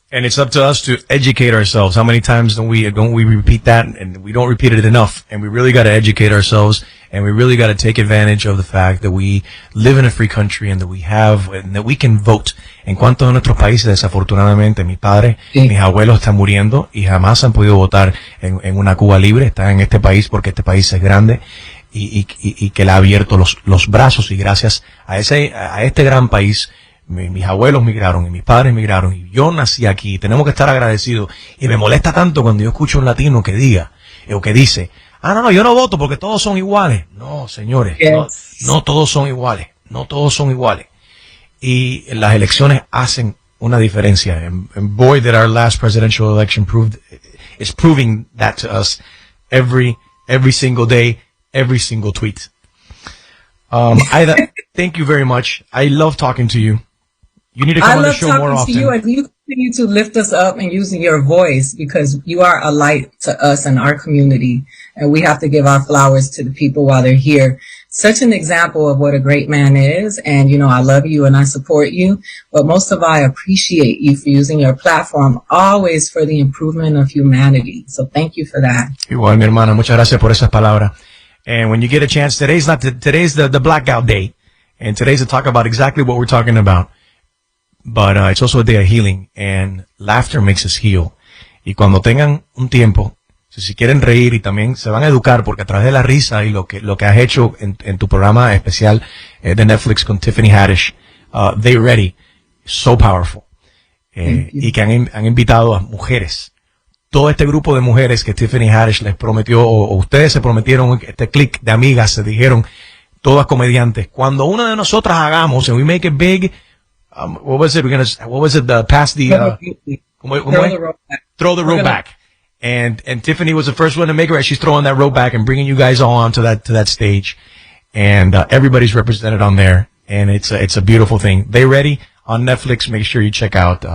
And it's up to us to educate ourselves. How many times don't we repeat that? And we don't repeat it enough. And we really got to educate ourselves. And we really got to take advantage of the fact that we live in a free country and that we can vote. En cuanto a nuestros países, desafortunadamente, mis padres, mis abuelos están muriendo y jamás han podido votar en una Cuba libre. Están en este país porque este país es grande y que le ha abierto los brazos. Y gracias a este gran país, mis abuelos migraron y mis padres migraron y yo nací aquí. Tenemos que estar agradecidos. Y me molesta tanto cuando yo escucho a un latino que diga o que dice, no, yo no voto porque todos son iguales. No, señores, no todos son iguales. No todos son iguales. Y las elecciones hacen una diferencia. And boy, that our last presidential election is proving that to us every single day, every single tweet. Aida, thank you very much. I love talking to you. You need to come on the show more often. I love talking to you, and you continue to lift us up and using your voice because you are a light to us and our community, and we have to give our flowers to the people while they're here. Such an example of what a great man is, and I love you and I support you, but most of all, I appreciate you for using your platform always for the improvement of humanity. So thank you for that. Igual, mi hermana, muchas gracias por esas palabras. And when you get a chance, today's the blackout day, and today's to talk about exactly what we're talking about. But it's also a day of healing, and laughter makes us heal. Y cuando tengan un tiempo, si quieren reír y también se van a educar, porque a través de la risa y lo que has hecho en tu programa especial de Netflix con Tiffany Haddish, They Ready, so powerful. Y que han invitado a mujeres. Todo este grupo de mujeres que Tiffany Haddish les prometió, o ustedes se prometieron, este click de amigas, se dijeron, todas comediantes. Cuando una de nosotras hagamos, and we make it big, what was it? Pass the, throw the rope back. And Tiffany was the first one to make it right. She's throwing that rope back and bringing you guys all onto that stage. And, everybody's represented on there. And it's a beautiful thing. They ready on Netflix. Make sure you check out,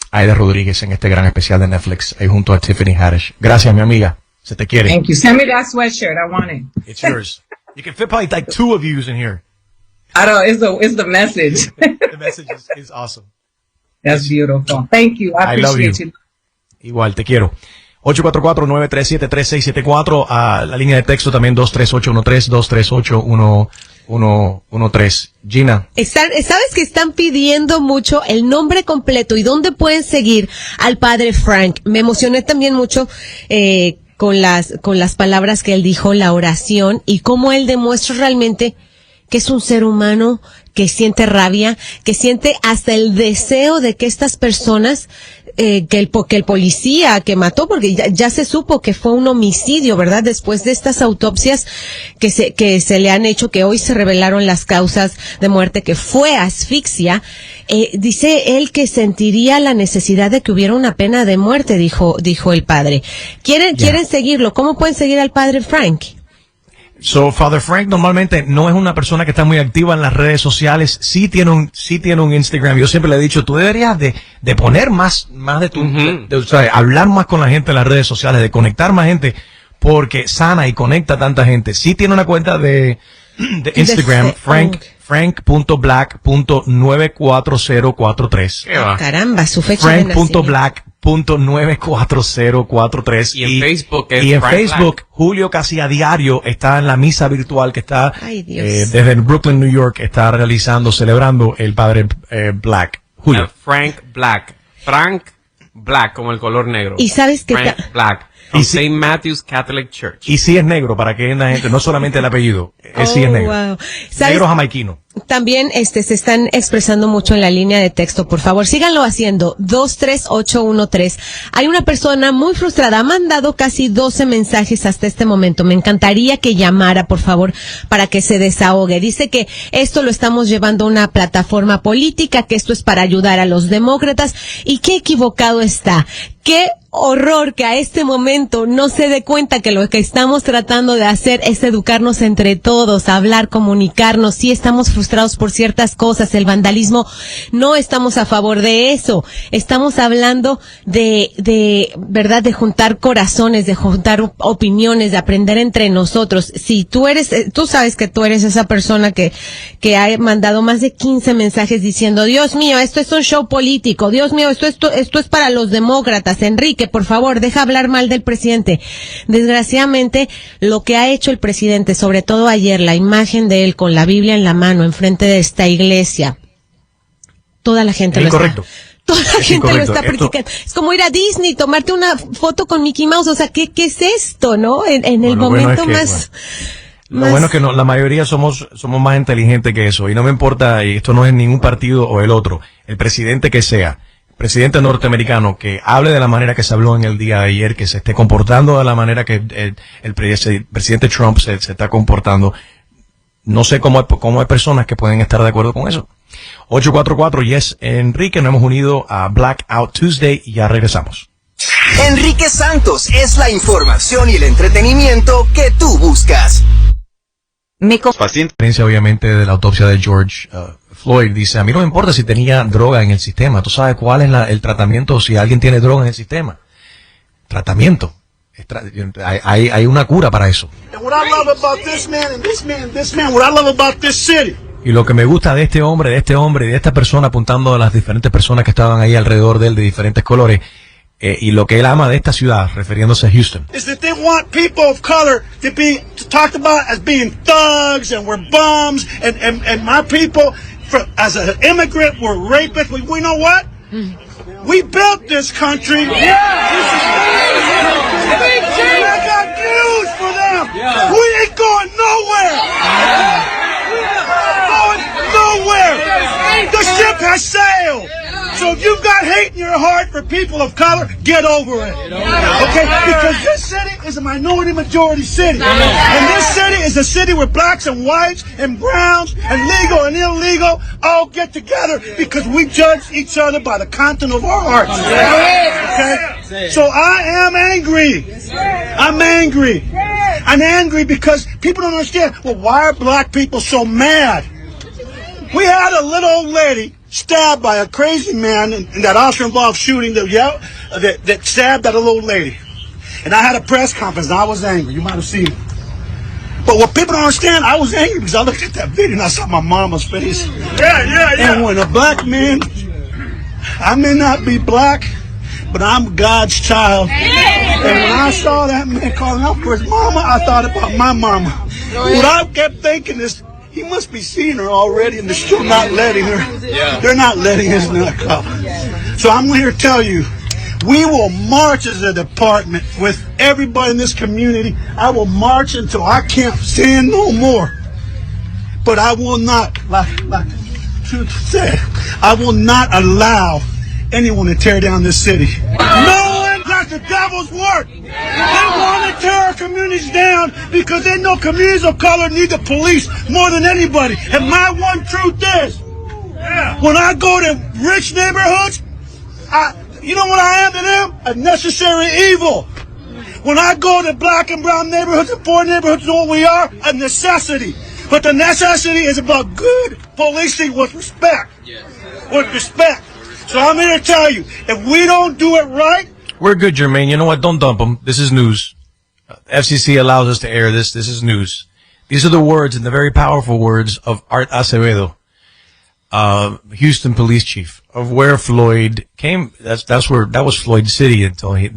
Aida Rodríguez en este gran especial de Netflix, ahí junto a Tiffany Haddish. Gracias, mi amiga. Se te quiere. Thank you. Send me that sweatshirt. I want it. It's yours. You can fit probably like 2 of you in here. I don't. It's the message. The message is awesome. That's beautiful. Thank you. I appreciate you. Igual, te quiero. 844-937-3674. La línea de texto también 23813. Gina. ¿Sabes que están pidiendo mucho el nombre completo y dónde pueden seguir al padre Frank? Me emocioné también mucho con las palabras que él dijo, la oración, y cómo él demuestra realmente que es un ser humano que siente rabia, que siente hasta el deseo de que estas personas, que el policía que mató, porque ya se supo que fue un homicidio, ¿verdad? Después de estas autopsias que se le han hecho, que hoy se revelaron las causas de muerte, que fue asfixia, dice él que sentiría la necesidad de que hubiera una pena de muerte, dijo el padre. ¿Quieren seguirlo? ¿Cómo pueden seguir al padre Frank? So, Father Frank normalmente no es una persona que está muy activa en las redes sociales. Sí tiene un Instagram. Yo siempre le he dicho, tú deberías de poner más de tu, o sea, hablar más con la gente en las redes sociales, de conectar más gente, porque sana y conecta a tanta gente. Sí tiene una cuenta de Instagram, frank.black.94043. Caramba, su fecha de nacimiento. Frank.black.94043. Y en Facebook Facebook, Julio casi a diario está en la misa virtual que está desde Brooklyn, New York, está celebrando el padre Black. Julio. Frank Black, como el color negro. Y sabes que Frank Black. From St. Matthew's Catholic Church. Y sí es negro, para que la gente, no solamente el apellido, sí es negro. Wow. Negro jamaiquino. También se están expresando mucho en la línea de texto, por favor, síganlo haciendo, 23813. Hay una persona muy frustrada, ha mandado casi 12 mensajes hasta este momento. Me encantaría que llamara, por favor, para que se desahogue. Dice que esto lo estamos llevando a una plataforma política, que esto es para ayudar a los demócratas, y qué equivocado está. Qué horror que a este momento no se dé cuenta que lo que estamos tratando de hacer es educarnos entre todos, hablar, comunicarnos. Sí estamos frustrados por ciertas cosas, el vandalismo, no estamos a favor de eso. Estamos hablando de verdad, de juntar corazones, de juntar opiniones, de aprender entre nosotros. Si tú sabes que tú eres esa persona que ha mandado más de 15 mensajes diciendo, Dios mío, esto es un show político, Dios mío, esto es para los demócratas. Enrique, por favor, deja hablar mal del presidente. Desgraciadamente, lo que ha hecho el presidente, sobre todo ayer, la imagen de él con la Biblia en la mano enfrente de esta iglesia, toda la gente lo está criticando. Es como ir a Disney, tomarte una foto con Mickey Mouse, o sea, ¿qué es esto, no? En el momento más... Lo bueno es que la mayoría somos más inteligentes que eso, y no me importa, y esto no es ningún partido o el otro, el presidente que sea, presidente norteamericano, que hable de la manera que se habló en el día de ayer, que se esté comportando de la manera que el presidente Trump se está comportando. No sé cómo hay personas que pueden estar de acuerdo con eso. 844, yes, Enrique, nos hemos unido a Blackout Tuesday y ya regresamos. Enrique Santos es la información y el entretenimiento que tú buscas. Paciente, obviamente, de la autopsia de George Floyd, dice, a mí no me importa si tenía droga en el sistema. Tú sabes cuál es el tratamiento si alguien tiene droga en el sistema. Tratamiento. Hay una cura para eso. Y lo que me gusta de este hombre y de esta persona, apuntando a las diferentes personas que estaban ahí alrededor de él de diferentes colores, y lo que él ama de esta ciudad, refiriéndose a Houston. Is that they want people of color to be talked about as being thugs and we're bums and my people as an immigrant were rapists. We know what? We built this country. I got news for them. We ain't going nowhere. We ain't going nowhere. The ship has sailed. So if you've got hate in your heart for people of color, get over it. Okay? Because this city is a minority majority city. And this city is a city where blacks and whites and browns and legal and illegal all get together because we judge each other by the content of our hearts. Okay? So I am angry. I'm angry. I'm angry because people don't understand, well, why are black people so mad? We had a little old lady stabbed by a crazy man in that officer-involved shooting that stabbed that little old lady. And I had a press conference, and I was angry. You might have seen it. But what people don't understand, I was angry because I looked at that video and I saw my mama's face. And when a black man, I may not be black, but I'm God's child. And when I saw that man calling out for his mama, I thought about my mama. What I kept thinking is, he must be seeing her already and they're still not letting her. They're not letting his nut come. So I'm here to tell you, we will march as a department with everybody in this community. I will march until I can't stand no more. But I will not, like Truth said, I will not allow anyone to tear down this city. No one, that's the devil's work. They want to tear our communities down because they know communities of color need the police more than anybody. And my one truth is, when I go to rich neighborhoods, you know what I am to them? A necessary evil. When I go to black and brown neighborhoods and poor neighborhoods, you know what we are? A necessity. But the necessity is about good policing with respect. With respect. So I'm here to tell you, if we don't do it right, we're good, Jermaine. You know what? Don't dump them. This is news. FCC allows us to air this. This is news. These are the words and the very powerful words of Art Acevedo, Houston police chief, of where Floyd came. That was Floyd City until he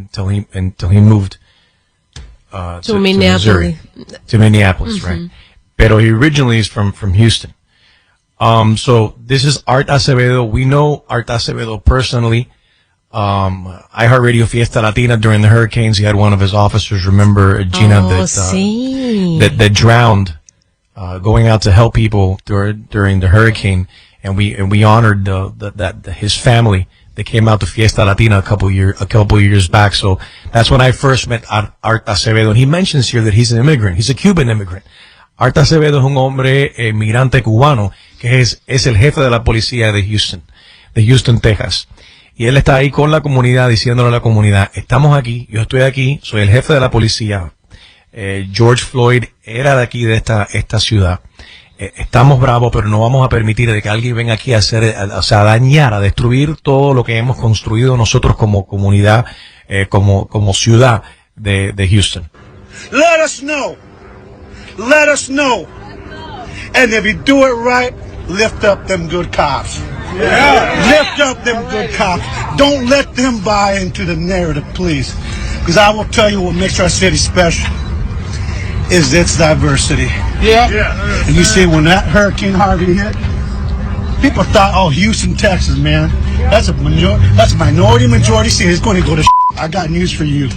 moved to Minneapolis. Missouri, to Minneapolis, right? Pero he originally is from Houston. So this is Art Acevedo. We know Art Acevedo personally. iHeartRadio Fiesta Latina during the hurricanes, he had one of his officers, remember, Gina, that drowned, going out to help people during the hurricane. And we honored, his family. They came out to Fiesta Latina a couple years back. So that's when I first met Art Acevedo. And he mentions here that he's an immigrant. He's a Cuban immigrant. Art Acevedo es un hombre migrante cubano que es el jefe de la policía de Houston, Texas. Y él está ahí con la comunidad, diciéndole a la comunidad, estamos aquí, yo estoy aquí, soy el jefe de la policía. George Floyd era de aquí, de esta ciudad. Estamos bravos, pero no vamos a permitir de que alguien venga aquí a dañar, a destruir todo lo que hemos construido nosotros como comunidad, como ciudad de Houston. Let us know. Let us know. And if you do it right, lift up them good cops. Lift up them good cops. Don't let them buy into the narrative, please. Because I will tell you what makes our city special is its diversity. And you see, when that Hurricane Harvey hit, people thought, oh, Houston, Texas, man, that's a minority majority city. It's going to go to I got news for you.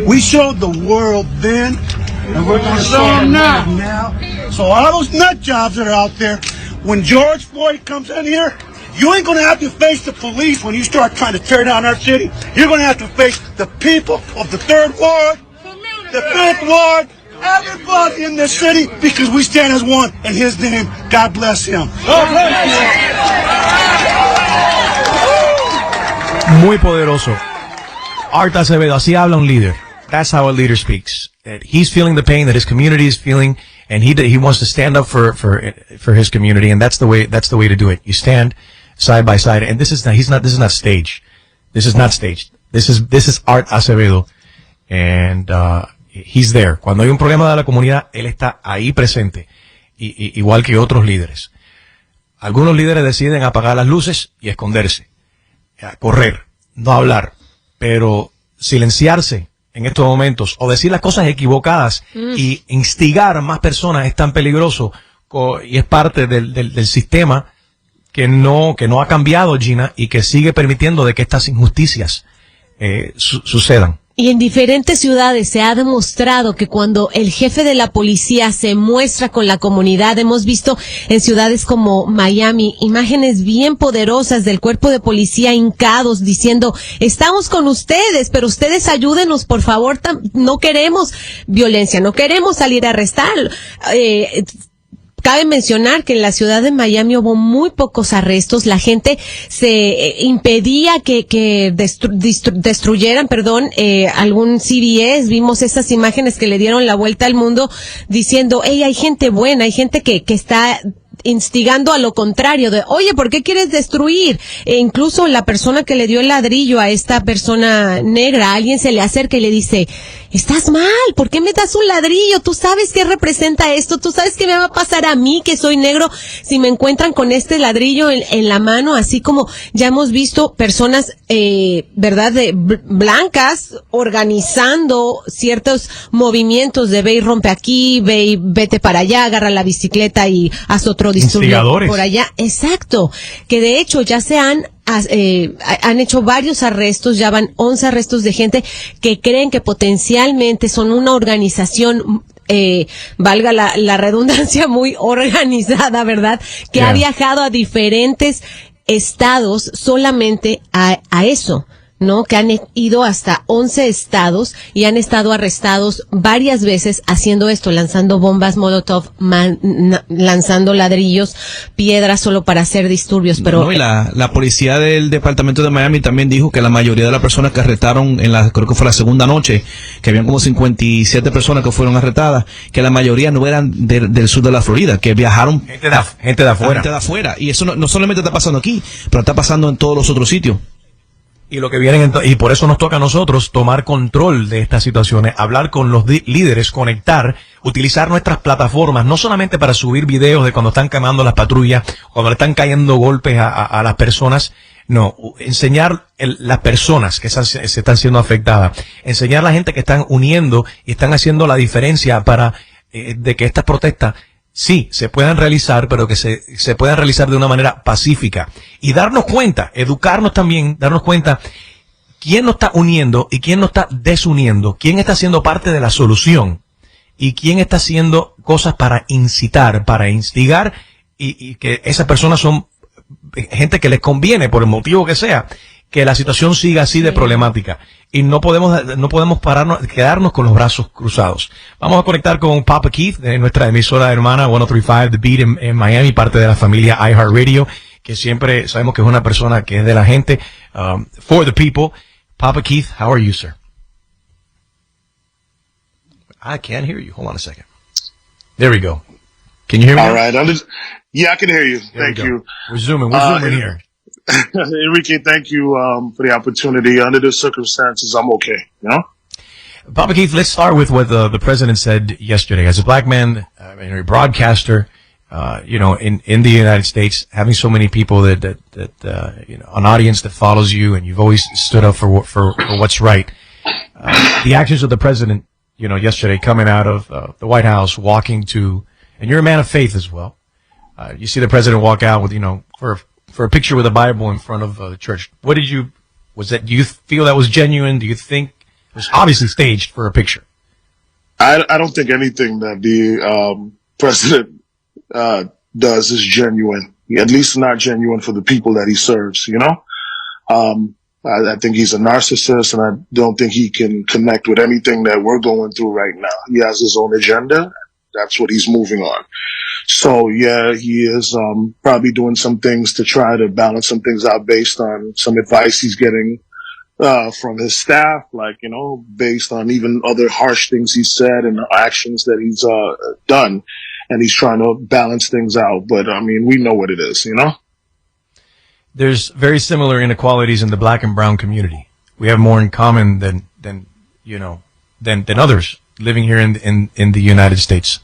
We showed the world then, and we're going to show them now. So all those nut jobs that are out there, when George Floyd comes in here, you ain't going to have to face the police when you start trying to tear down our city. You're going to have to face the people of the 3rd Ward, the 5th Ward, everybody in this city, because we stand as one in his name. God bless him. Muy poderoso. Art Acevedo, así habla un líder. That's how a leader speaks. That he's feeling the pain that his community is feeling, and he wants to stand up for his community, and that's the way to do it. You stand side by side, and this is not staged. This is not staged. This is Art Acevedo, and he's there. Cuando hay un problema de la comunidad, él está ahí presente, igual que otros líderes. Algunos líderes deciden apagar las luces y esconderse, correr, no hablar, pero silenciarse en estos momentos o decir las cosas equivocadas y instigar a más personas es tan peligroso y es parte del sistema que no ha cambiado, Gina, y que sigue permitiendo de que estas injusticias sucedan. Y en diferentes ciudades se ha demostrado que cuando el jefe de la policía se muestra con la comunidad, hemos visto en ciudades como Miami imágenes bien poderosas del cuerpo de policía hincados diciendo, estamos con ustedes, pero ustedes ayúdenos, por favor, no queremos violencia, no queremos salir a arrestar. Cabe mencionar que en la ciudad de Miami hubo muy pocos arrestos, la gente se impedía que destruyeran, algún CVS, vimos esas imágenes que le dieron la vuelta al mundo diciendo, hey, hay gente buena, hay gente que está instigando a lo contrario, de, oye, ¿por qué quieres destruir? E incluso la persona que le dio el ladrillo a esta persona negra, alguien se le acerca y le dice, estás mal, ¿por qué me das un ladrillo? Tú sabes qué representa esto, tú sabes qué me va a pasar a mí, que soy negro, si me encuentran con este ladrillo en la mano, así como ya hemos visto personas, blancas, organizando ciertos movimientos de ve y rompe aquí, ve y vete para allá, agarra la bicicleta y haz otro disturbio por allá. Exacto, que de hecho ya se han hecho varios arrestos, ya van 11 arrestos de gente que creen que potencialmente son una organización, valga la redundancia, muy organizada, ¿verdad? Que ha viajado a diferentes estados solamente a eso, ¿no? Que han ido hasta 11 estados y han estado arrestados varias veces haciendo esto, lanzando bombas Molotov, lanzando ladrillos, piedras solo para hacer disturbios, pero... No, y la policía del departamento de Miami también dijo que la mayoría de las personas que arrestaron creo que fue la segunda noche, que habían como 57 personas que fueron arrestadas, que la mayoría no eran del sur de la Florida, que viajaron... Gente de afuera. Gente de afuera. Y eso no solamente está pasando aquí, pero está pasando en todos los otros sitios. Y lo que vienen, y por eso nos toca a nosotros tomar control de estas situaciones, hablar con los líderes, conectar, utilizar nuestras plataformas, no solamente para subir videos de cuando están quemando las patrullas, cuando le están cayendo golpes a las personas, no, enseñar las personas que se están siendo afectadas, enseñar a la gente que están uniendo y están haciendo la diferencia para de que estas protestas sí, se puedan realizar, pero que se puedan realizar de una manera pacífica. Y darnos cuenta, educarnos también, darnos cuenta quién nos está uniendo y quién nos está desuniendo, quién está siendo parte de la solución y quién está haciendo cosas para incitar, para instigar y que esas personas son gente que les conviene, por el motivo que sea, que la situación siga así de problemática. Y no podemos quedarnos con los brazos cruzados. Vamos a conectar con Papa Keith, de nuestra emisora hermana 103.5 The Beat en Miami, parte de la familia iHeartRadio, que siempre sabemos que es una persona que es de la gente, for the people. Papa Keith, how are you, sir? I can't hear you. Hold on a second. There we go. Can you hear me? All right. Yeah, I can hear you. Thank you. We're zooming here. Enrique, thank you for the opportunity. Under the circumstances, I'm okay. You know. Papa Keith, let's start with what the president said yesterday. As a black man, a broadcaster, in the United States, having so many people that an audience that follows you, and you've always stood up for what's right. The actions of the president, yesterday coming out of the White House, walking to, and you're a man of faith as well. You see the president walk out with, for a picture with a Bible in front of the church. Do you feel that was genuine? Do you think it was obviously staged for a picture? I don't think anything that the president does is genuine. At least not genuine for the people that he serves, I think he's a narcissist, and I don't think he can connect with anything that we're going through right now. He has his own agenda. That's what he's moving on. So yeah, he is probably doing some things to try to balance some things out based on some advice he's getting from his staff, based on even other harsh things he said and actions that he's done, and he's trying to balance things out. But I mean, we know what it is, There's very similar inequalities in the black and brown community. We have more in common than others living here in the United States.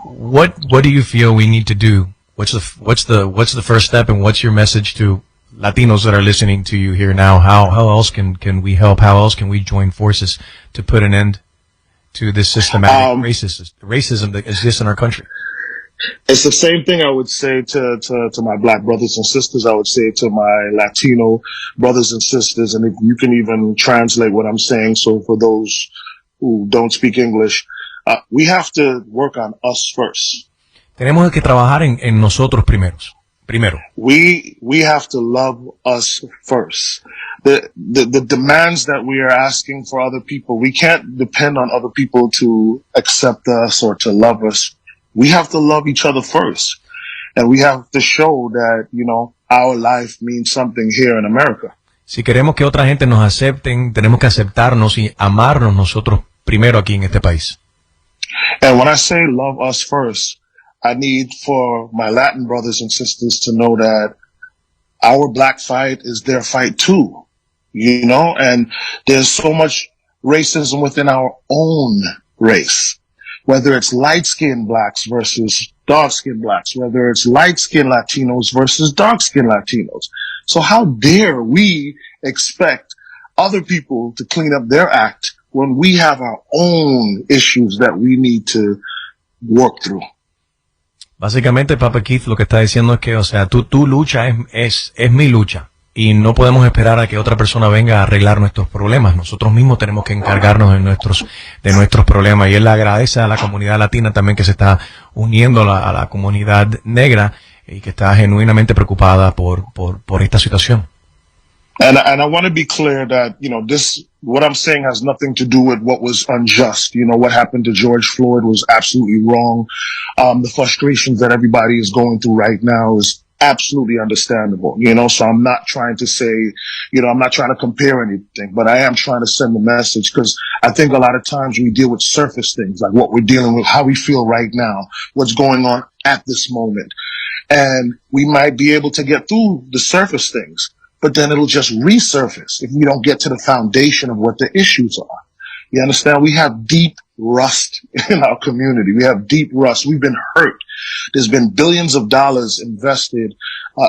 What do you feel we need to do? What's the first step, and what's your message to Latinos that are listening to you here now? How else can we help? How else can we join forces to put an end to this systematic racism that exists in our country? It's the same thing I would say to my black brothers and sisters. I would say to my Latino brothers and sisters, and if you can even translate what I'm saying. So for those who don't speak English, we have to work on us first. Tenemos que trabajar en nosotros primero. We have to love us first. The demands that we are asking for other people, we can't depend on other people to accept us or to love us. We have to love each other first. And we have to show that, our life means something here in America. Si queremos que otra gente nos acepten, tenemos que aceptarnos y amarnos nosotros primero aquí en este país. And when I say love us first, I need for my Latin brothers and sisters to know that our black fight is their fight too, and there's so much racism within our own race, whether it's light-skinned blacks versus dark-skinned blacks, whether it's light-skinned Latinos versus dark-skinned Latinos. So how dare we expect other people to clean up their act when we have our own issues that we need to work through? Básicamente, Papa Keith lo que está diciendo es que, tu lucha es mi lucha. Y no podemos esperar a que otra persona venga a arreglar nuestros problemas. Nosotros mismos tenemos que encargarnos de nuestros problemas. Y él le agradece a la comunidad latina también que se está uniendo a la comunidad negra y que está genuinamente preocupada por esta situación. And I want to be clear that, what I'm saying has nothing to do with what was unjust. What happened to George Floyd was absolutely wrong. The frustrations that everybody is going through right now is absolutely understandable, so I'm not trying to say, I'm not trying to compare anything, but I am trying to send a message, because I think a lot of times we deal with surface things, like what we're dealing with, how we feel right now, what's going on at this moment. And we might be able to get through the surface things, but then it'll just resurface if we don't get to the foundation of what the issues are. You understand? We have deep rust in our community. We have deep rust. We've been hurt. There's been billions of dollars invested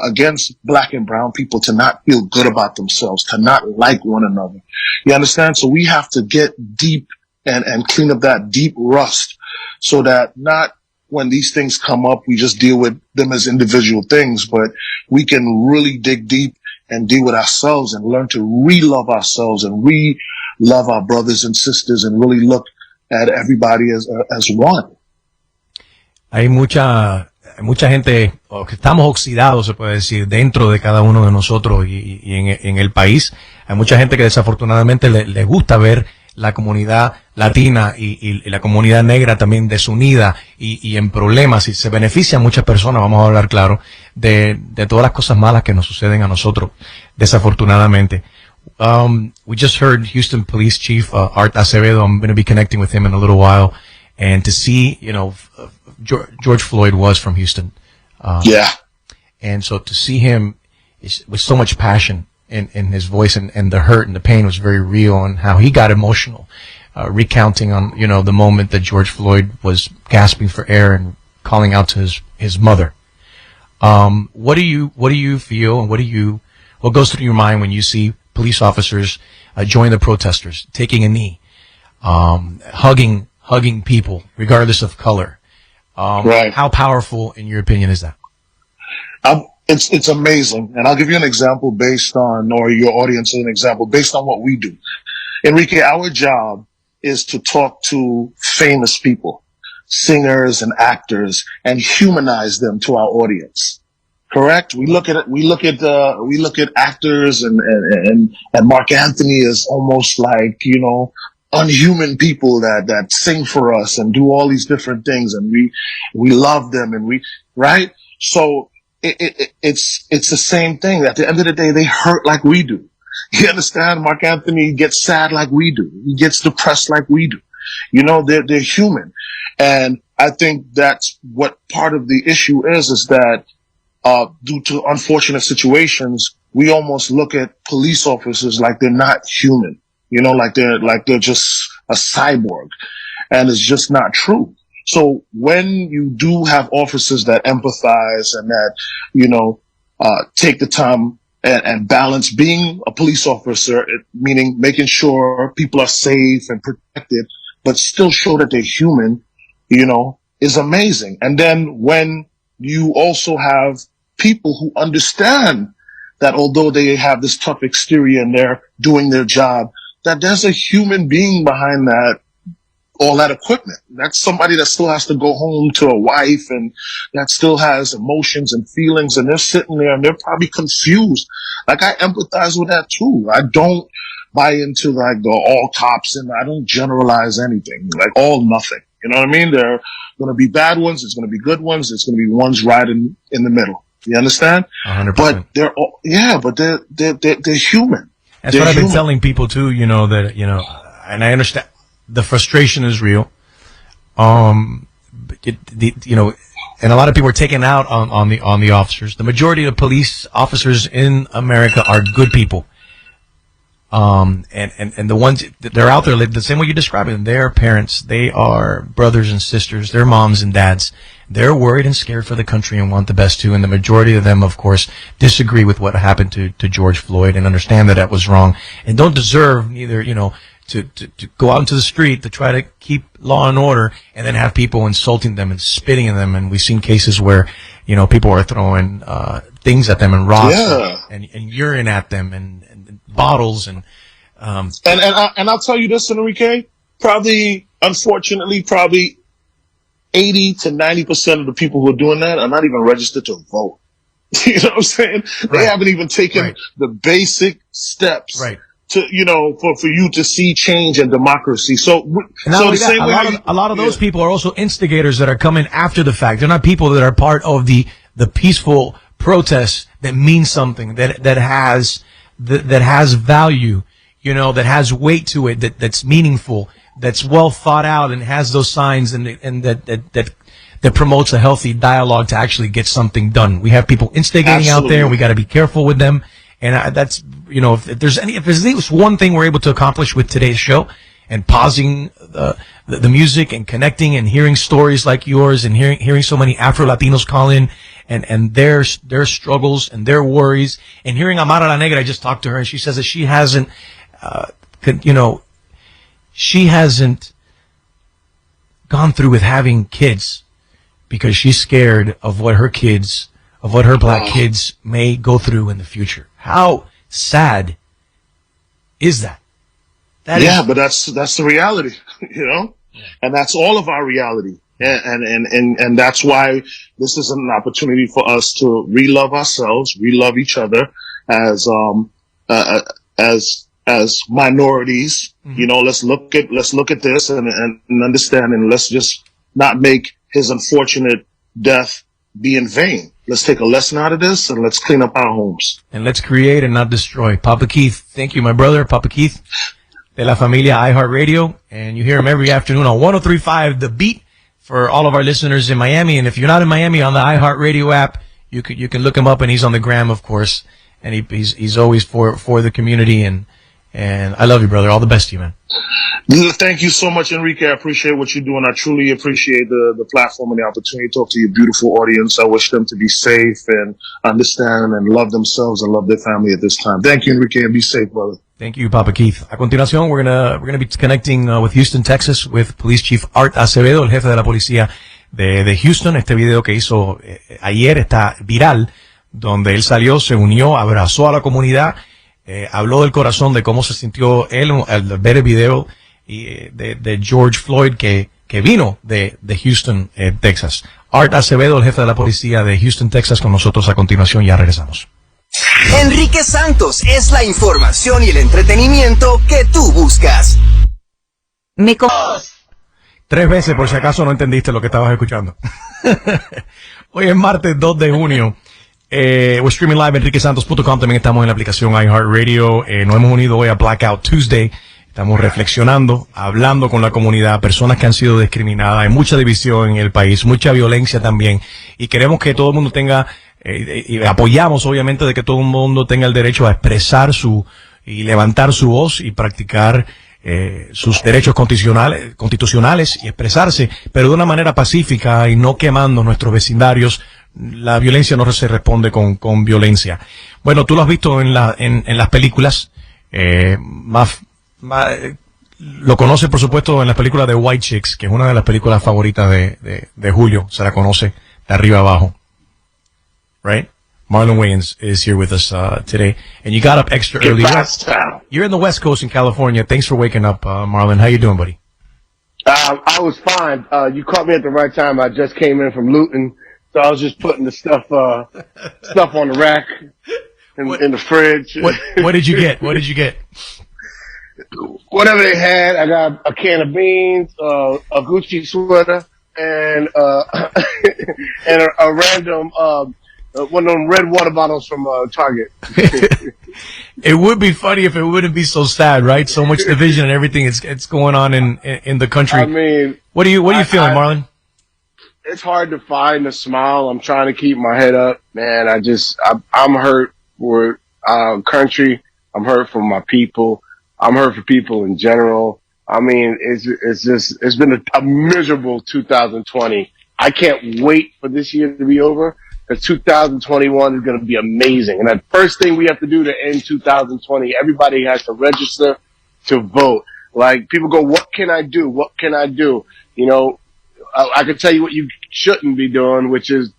against black and brown people to not feel good about themselves, to not like one another. You understand? So we have to get deep and clean up that deep rust, so that not when these things come up, we just deal with them as individual things, but we can really dig deep and deal with ourselves and learn to re-love ourselves and re-love our brothers and sisters and really look at everybody as one. Hay mucha gente, que estamos oxidados, se puede decir, dentro de cada uno de nosotros y en el país. Hay mucha gente que desafortunadamente le gusta ver la comunidad latina y la comunidad negra también desunida y en problemas, y se benefician muchas personas, vamos a hablar claro, de todas las cosas malas que nos suceden a nosotros, desafortunadamente. We just heard Houston Police Chief Art Acevedo. I'm going to be connecting with him in a little while, and to see, George Floyd was from Houston. Yeah. And so to see him with so much passion in his voice, and the hurt and the pain was very real, and how he got emotional, recounting on, the moment that George Floyd was gasping for air and calling out to his mother. What do you feel, and what goes through your mind when you see police officers join the protesters, taking a knee, hugging people regardless of color? Right. How powerful, in your opinion, is that? It's amazing. And I'll give you an example or your audience an example based on what we do. Enrique, our job is to talk to famous people, singers and actors, and humanize them to our audience. Correct? We look at actors and Mark Anthony as almost like, unhuman people that sing for us and do all these different things, and we love them, and right? So it's the same thing. At the end of the day, they hurt like we do. You understand? Mark Anthony gets sad like we do. He gets depressed like we do. They're human. And I think that's what part of the issue is that due to unfortunate situations, we almost look at police officers like they're not human. Like they're just a cyborg, and it's just not true. So when you do have officers that empathize and that, take the time and balance being a police officer, meaning making sure people are safe and protected, but still show that they're human, is amazing. And then when you also have people who understand that although they have this tough exterior and they're doing their job, that there's a human being behind that, all that equipment. That's somebody that still has to go home to a wife and that still has emotions and feelings, and they're sitting there and they're probably confused. Like, I empathize with that too. I don't buy into like the all cops, and I don't generalize anything, like all nothing. You know what I mean? There are going to be bad ones. There's going to be good ones. There's going to be ones right in the middle. You understand? 100%. But they're all, but they're human. That's what I've been telling people too, that, and I understand the frustration is real. And a lot of people are taken out on the officers. The majority of police officers in America are good people. And the ones that they're out there, the same way you describe it, they're parents, they are brothers and sisters, they're moms and dads. They're worried and scared for the country and want the best too. And the majority of them, of course, disagree with what happened to George Floyd and understand that was wrong and don't deserve either, to go out into the street to try to keep law and order and then have people insulting them and spitting at them. And we've seen cases where, people are throwing, things at them and rocks and urine at them and bottles and I'll tell you this, Enrique, unfortunately, 80 to 90% of the people who are doing that are not even registered to vote. You know what I'm saying? Right. They haven't even taken the basic steps to, for you to see change and democracy. So a lot of those people are also instigators that are coming after the fact. They're not people that are part of the peaceful protests that mean something, that has value, that has weight to it, that's meaningful, that's well thought out and has those signs and that promotes a healthy dialogue to actually get something done. We have people instigating out there, and we got to be careful with them. And that's, if there's at least one thing we're able to accomplish with today's show, and pausing the music and connecting and hearing stories like yours and hearing so many Afro-Latinos call in and their struggles and their worries, and hearing Amara La Negra. I just talked to her and she says that she hasn't gone through with having kids because she's scared of what her black kids may go through in the future. How sad is that? But that's the reality, and that's all of our reality. And that's why this is an opportunity for us to re-love ourselves, re-love each other as minorities. Let's look at this and understand, and let's just not make his unfortunate death be in vain. Let's take a lesson out of this and let's clean up our homes. And let's create and not destroy. Papa Keith, thank you, my brother, Papa Keith, de la familia iHeartRadio. And you hear him every afternoon on 103.5 The Beat for all of our listeners in Miami. And if you're not in Miami, on the iHeartRadio app, you can look him up, and he's on the gram, of course. And he's always for the community. And I love you, brother. All the best to you, man. Thank you so much, Enrique. I appreciate what you're doing. I truly appreciate the platform and the opportunity to talk to your beautiful audience. I wish them to be safe and understand and love themselves and love their family at this time. Thank you, Enrique, and be safe, brother. Thank you, Papa Keith. A continuación, we're gonna be connecting with Houston, Texas, with Police Chief Art Acevedo, el jefe de la policía de Houston. Este video que hizo ayer está viral, donde él salió, se unió, abrazó a la comunidad, habló del corazón de cómo se sintió él al ver el video de George Floyd que vino de Houston, Texas. Art Acevedo, el jefe de la policía de Houston, Texas, con nosotros a continuación. Ya regresamos. Enrique Santos es la información y el entretenimiento que tú buscas. 3 veces por si acaso no entendiste lo que estabas escuchando. Hoy es martes 2 de junio. We're streaming live en enriquesantos.com. También estamos en la aplicación iHeartRadio. Nos hemos unido hoy a Blackout Tuesday. Estamos reflexionando, hablando con la comunidad, personas que han sido discriminadas. Hay mucha división en el país, mucha violencia también. Y queremos que todo el mundo tenga, y apoyamos obviamente de que todo el mundo tenga el derecho a expresar y levantar su voz y practicar sus derechos constitucionales y expresarse, pero de una manera pacífica y no quemando nuestros vecindarios. La violencia no se responde con violencia. Bueno, tú lo has visto en las películas, lo conoce, por supuesto, en la película de White Chicks, que es una de las películas favoritas de Julio. Se la conoce de arriba abajo. Right? Marlon Wayans is here with us today. And you got up extra early. You're in the West Coast in California. Thanks for waking up, Marlon. How you doing, buddy? I was fine. You caught me at the right time. I just came in from Luton, so I was just putting the stuff on the rack in the fridge. What did you get? What did you get? Whatever they had. I got a can of beans, a Gucci sweater, and and a random one of them red water bottles from Target. It would be funny if it wouldn't be so sad, right? So much division and everything it's going on in the country. I mean, what are you feeling, Marlon? It's hard to find a smile. I'm trying to keep my head up, man. I'm hurt for our country. I'm hurt for my people. I'm hurt for people in general. I mean, it's been a miserable 2020. I can't wait for this year to be over. Because 2021 is going to be amazing. And the first thing we have to do to end 2020, everybody has to register to vote. Like, people go, what can I do? What can I do? You know, I can tell you what you shouldn't be doing, which is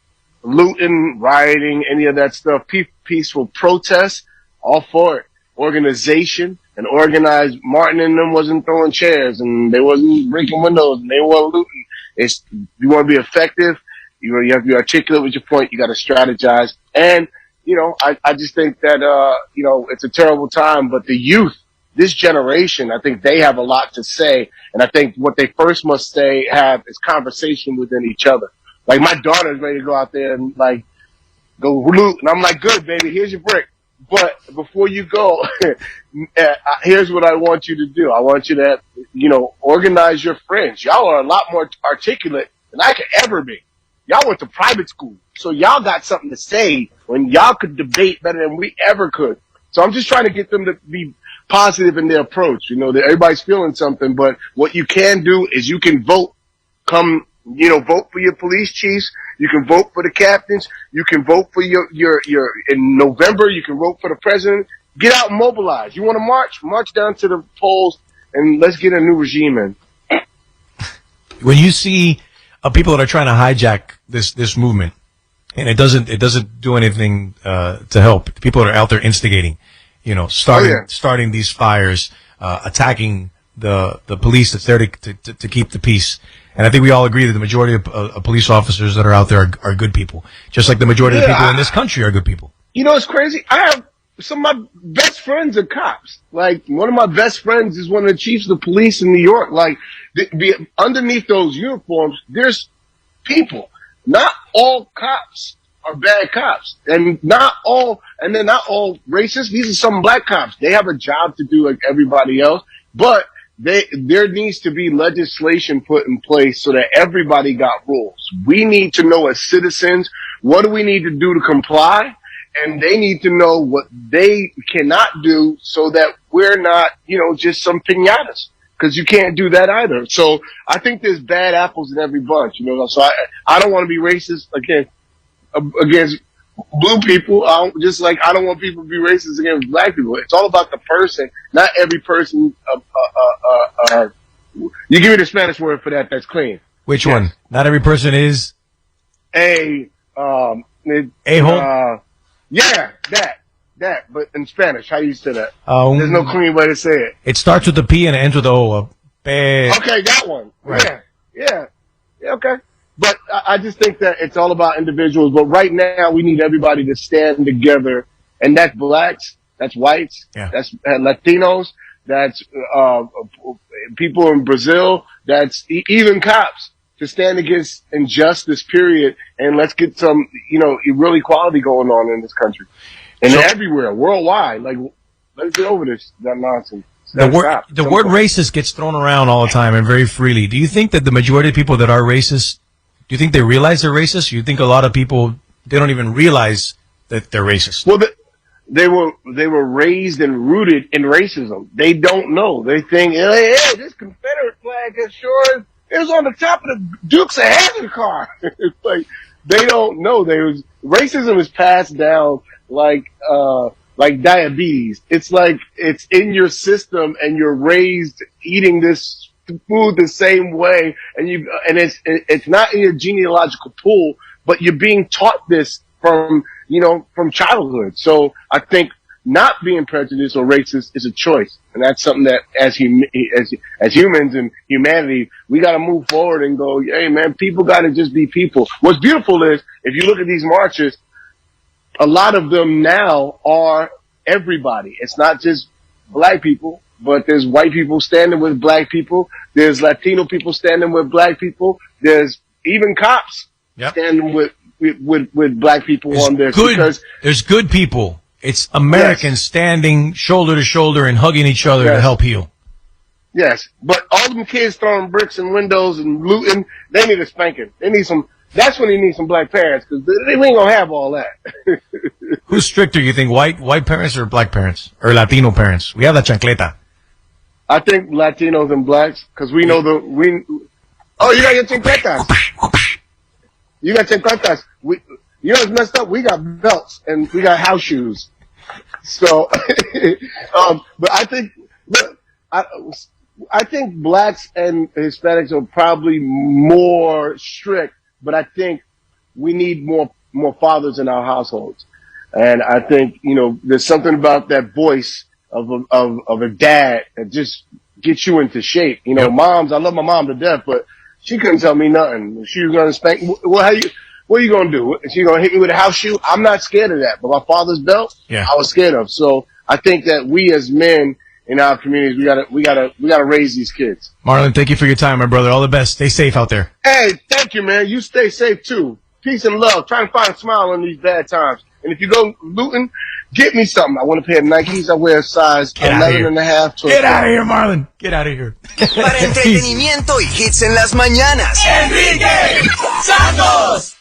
looting, rioting, any of that stuff. Peaceful protests, all for it. Organization and organized. Martin and them wasn't throwing chairs and they wasn't breaking windows and they weren't looting. You want to be effective. You have to be articulate with your point. You got to strategize. And, you know, I just think that, you know, it's a terrible time, but the youth, this generation, I think they have a lot to say. And I think what they first must have is conversation within each other. Like, my daughter's ready to go out there and, like, go loot. And I'm like, good, baby, here's your brick. But before you go, here's what I want you to do. I want you to, you know, organize your friends. Y'all are a lot more articulate than I could ever be. Y'all went to private school, so y'all got something to say when y'all could debate better than we ever could. So I'm just trying to get them to be positive in their approach. You know, that everybody's feeling something, but what you can do is you can vote. Vote for your police chiefs. You can vote for the captains. You can vote for your in November, you can vote for the president. Get out and mobilize. You want to march down to the polls and let's get a new regime in. When you see people that are trying to hijack this movement, and it doesn't do anything to help. People that are out there instigating, you know, starting these fires, attacking the police that's there to keep the peace. And I think we all agree that the majority of police officers that are out there are good people, just like the majority of the people in this country are good people. You know, it's crazy. I have some of my best friends are cops. Like, one of my best friends is one of the chiefs of police in New York. Like, underneath those uniforms, there's people. Not all cops are bad cops, and they're not all racist. These are some black cops. They have a job to do like everybody else, but there needs to be legislation put in place so that everybody got rules. We need to know as citizens, what do we need to do to comply? And they need to know what they cannot do so that we're not, you know, just some piñatas. Because you can't do that either. So I think there's bad apples in every bunch, you know. So I don't want to be racist against blue people. I don't want people to be racist against black people. It's all about the person. Not every person. You give me the Spanish word for that. That's clean. Which one? Not every person is a-hole. Yeah, that. But in Spanish, how you say that? There's no clean way to say it. It starts with the P and it ends with the O. Okay, that one. Right. Yeah, okay. But I just think that it's all about individuals. But right now, we need everybody to stand together. And that's blacks, that's whites, that's Latinos, that's people in Brazil, that's even cops to stand against injustice, period. And let's get some, you know, real equality going on in this country. And everywhere, worldwide. Like, let's get over that nonsense. The word racist gets thrown around all the time and very freely. Do you think that the majority of people that are racist, do you think they realize they're racist? You think a lot of people, they don't even realize that they're racist? Well, they were raised and rooted in racism. They don't know. They think, hey, this Confederate flag is sure it was on the top of the Dukes of Hazzard car. Like, they don't know. Racism is passed down like like diabetes. It's like it's in your system, and you're raised eating this food the same way, and it's not in your genealogical pool, but you're being taught this from childhood. So I think not being prejudiced or racist is a choice, and that's something that as humans and humanity, we got to move forward and go, hey man, people got to just be people. What's beautiful is if you look at these marches, a lot of them now are everybody. It's not just black people, but there's white people standing with black people. There's Latino people standing with black people. There's even cops standing with black people on there. Because there's good people. It's Americans standing shoulder to shoulder and hugging each other to help heal. Yes, but all them kids throwing bricks in windows and looting, they need a spanking. They need some. That's when you need some black parents, because we ain't gonna have all that. Who's stricter, you think, white parents or black parents or Latino parents? We have la chancleta. I think Latinos and blacks, because we know oh, you got your chancletas. You got chancletas. You know what's messed up? We got belts and we got house shoes. So, but I think, I think blacks and Hispanics are probably more strict, but I think we need more fathers in our households. And I think, there's something about that voice of a dad that just gets you into shape. Moms, I love my mom to death, but she couldn't tell me nothing. She was gonna spank. What are you gonna do? Is she gonna hit me with a house shoe? I'm not scared of that, but my father's belt, I was scared of. So I think that we as men in our communities, we gotta raise these kids. Marlon, thank you for your time, my brother. All the best. Stay safe out there. Hey, thank you, man. You stay safe too. Peace and love. Try and find a smile in these bad times. And if you go looting, get me something. I want a pair of Nikes. I wear a size 11.5. Get out of here, Marlon. Get out of here. Para entretenimiento y hits en las mañanas. Enrique Santos.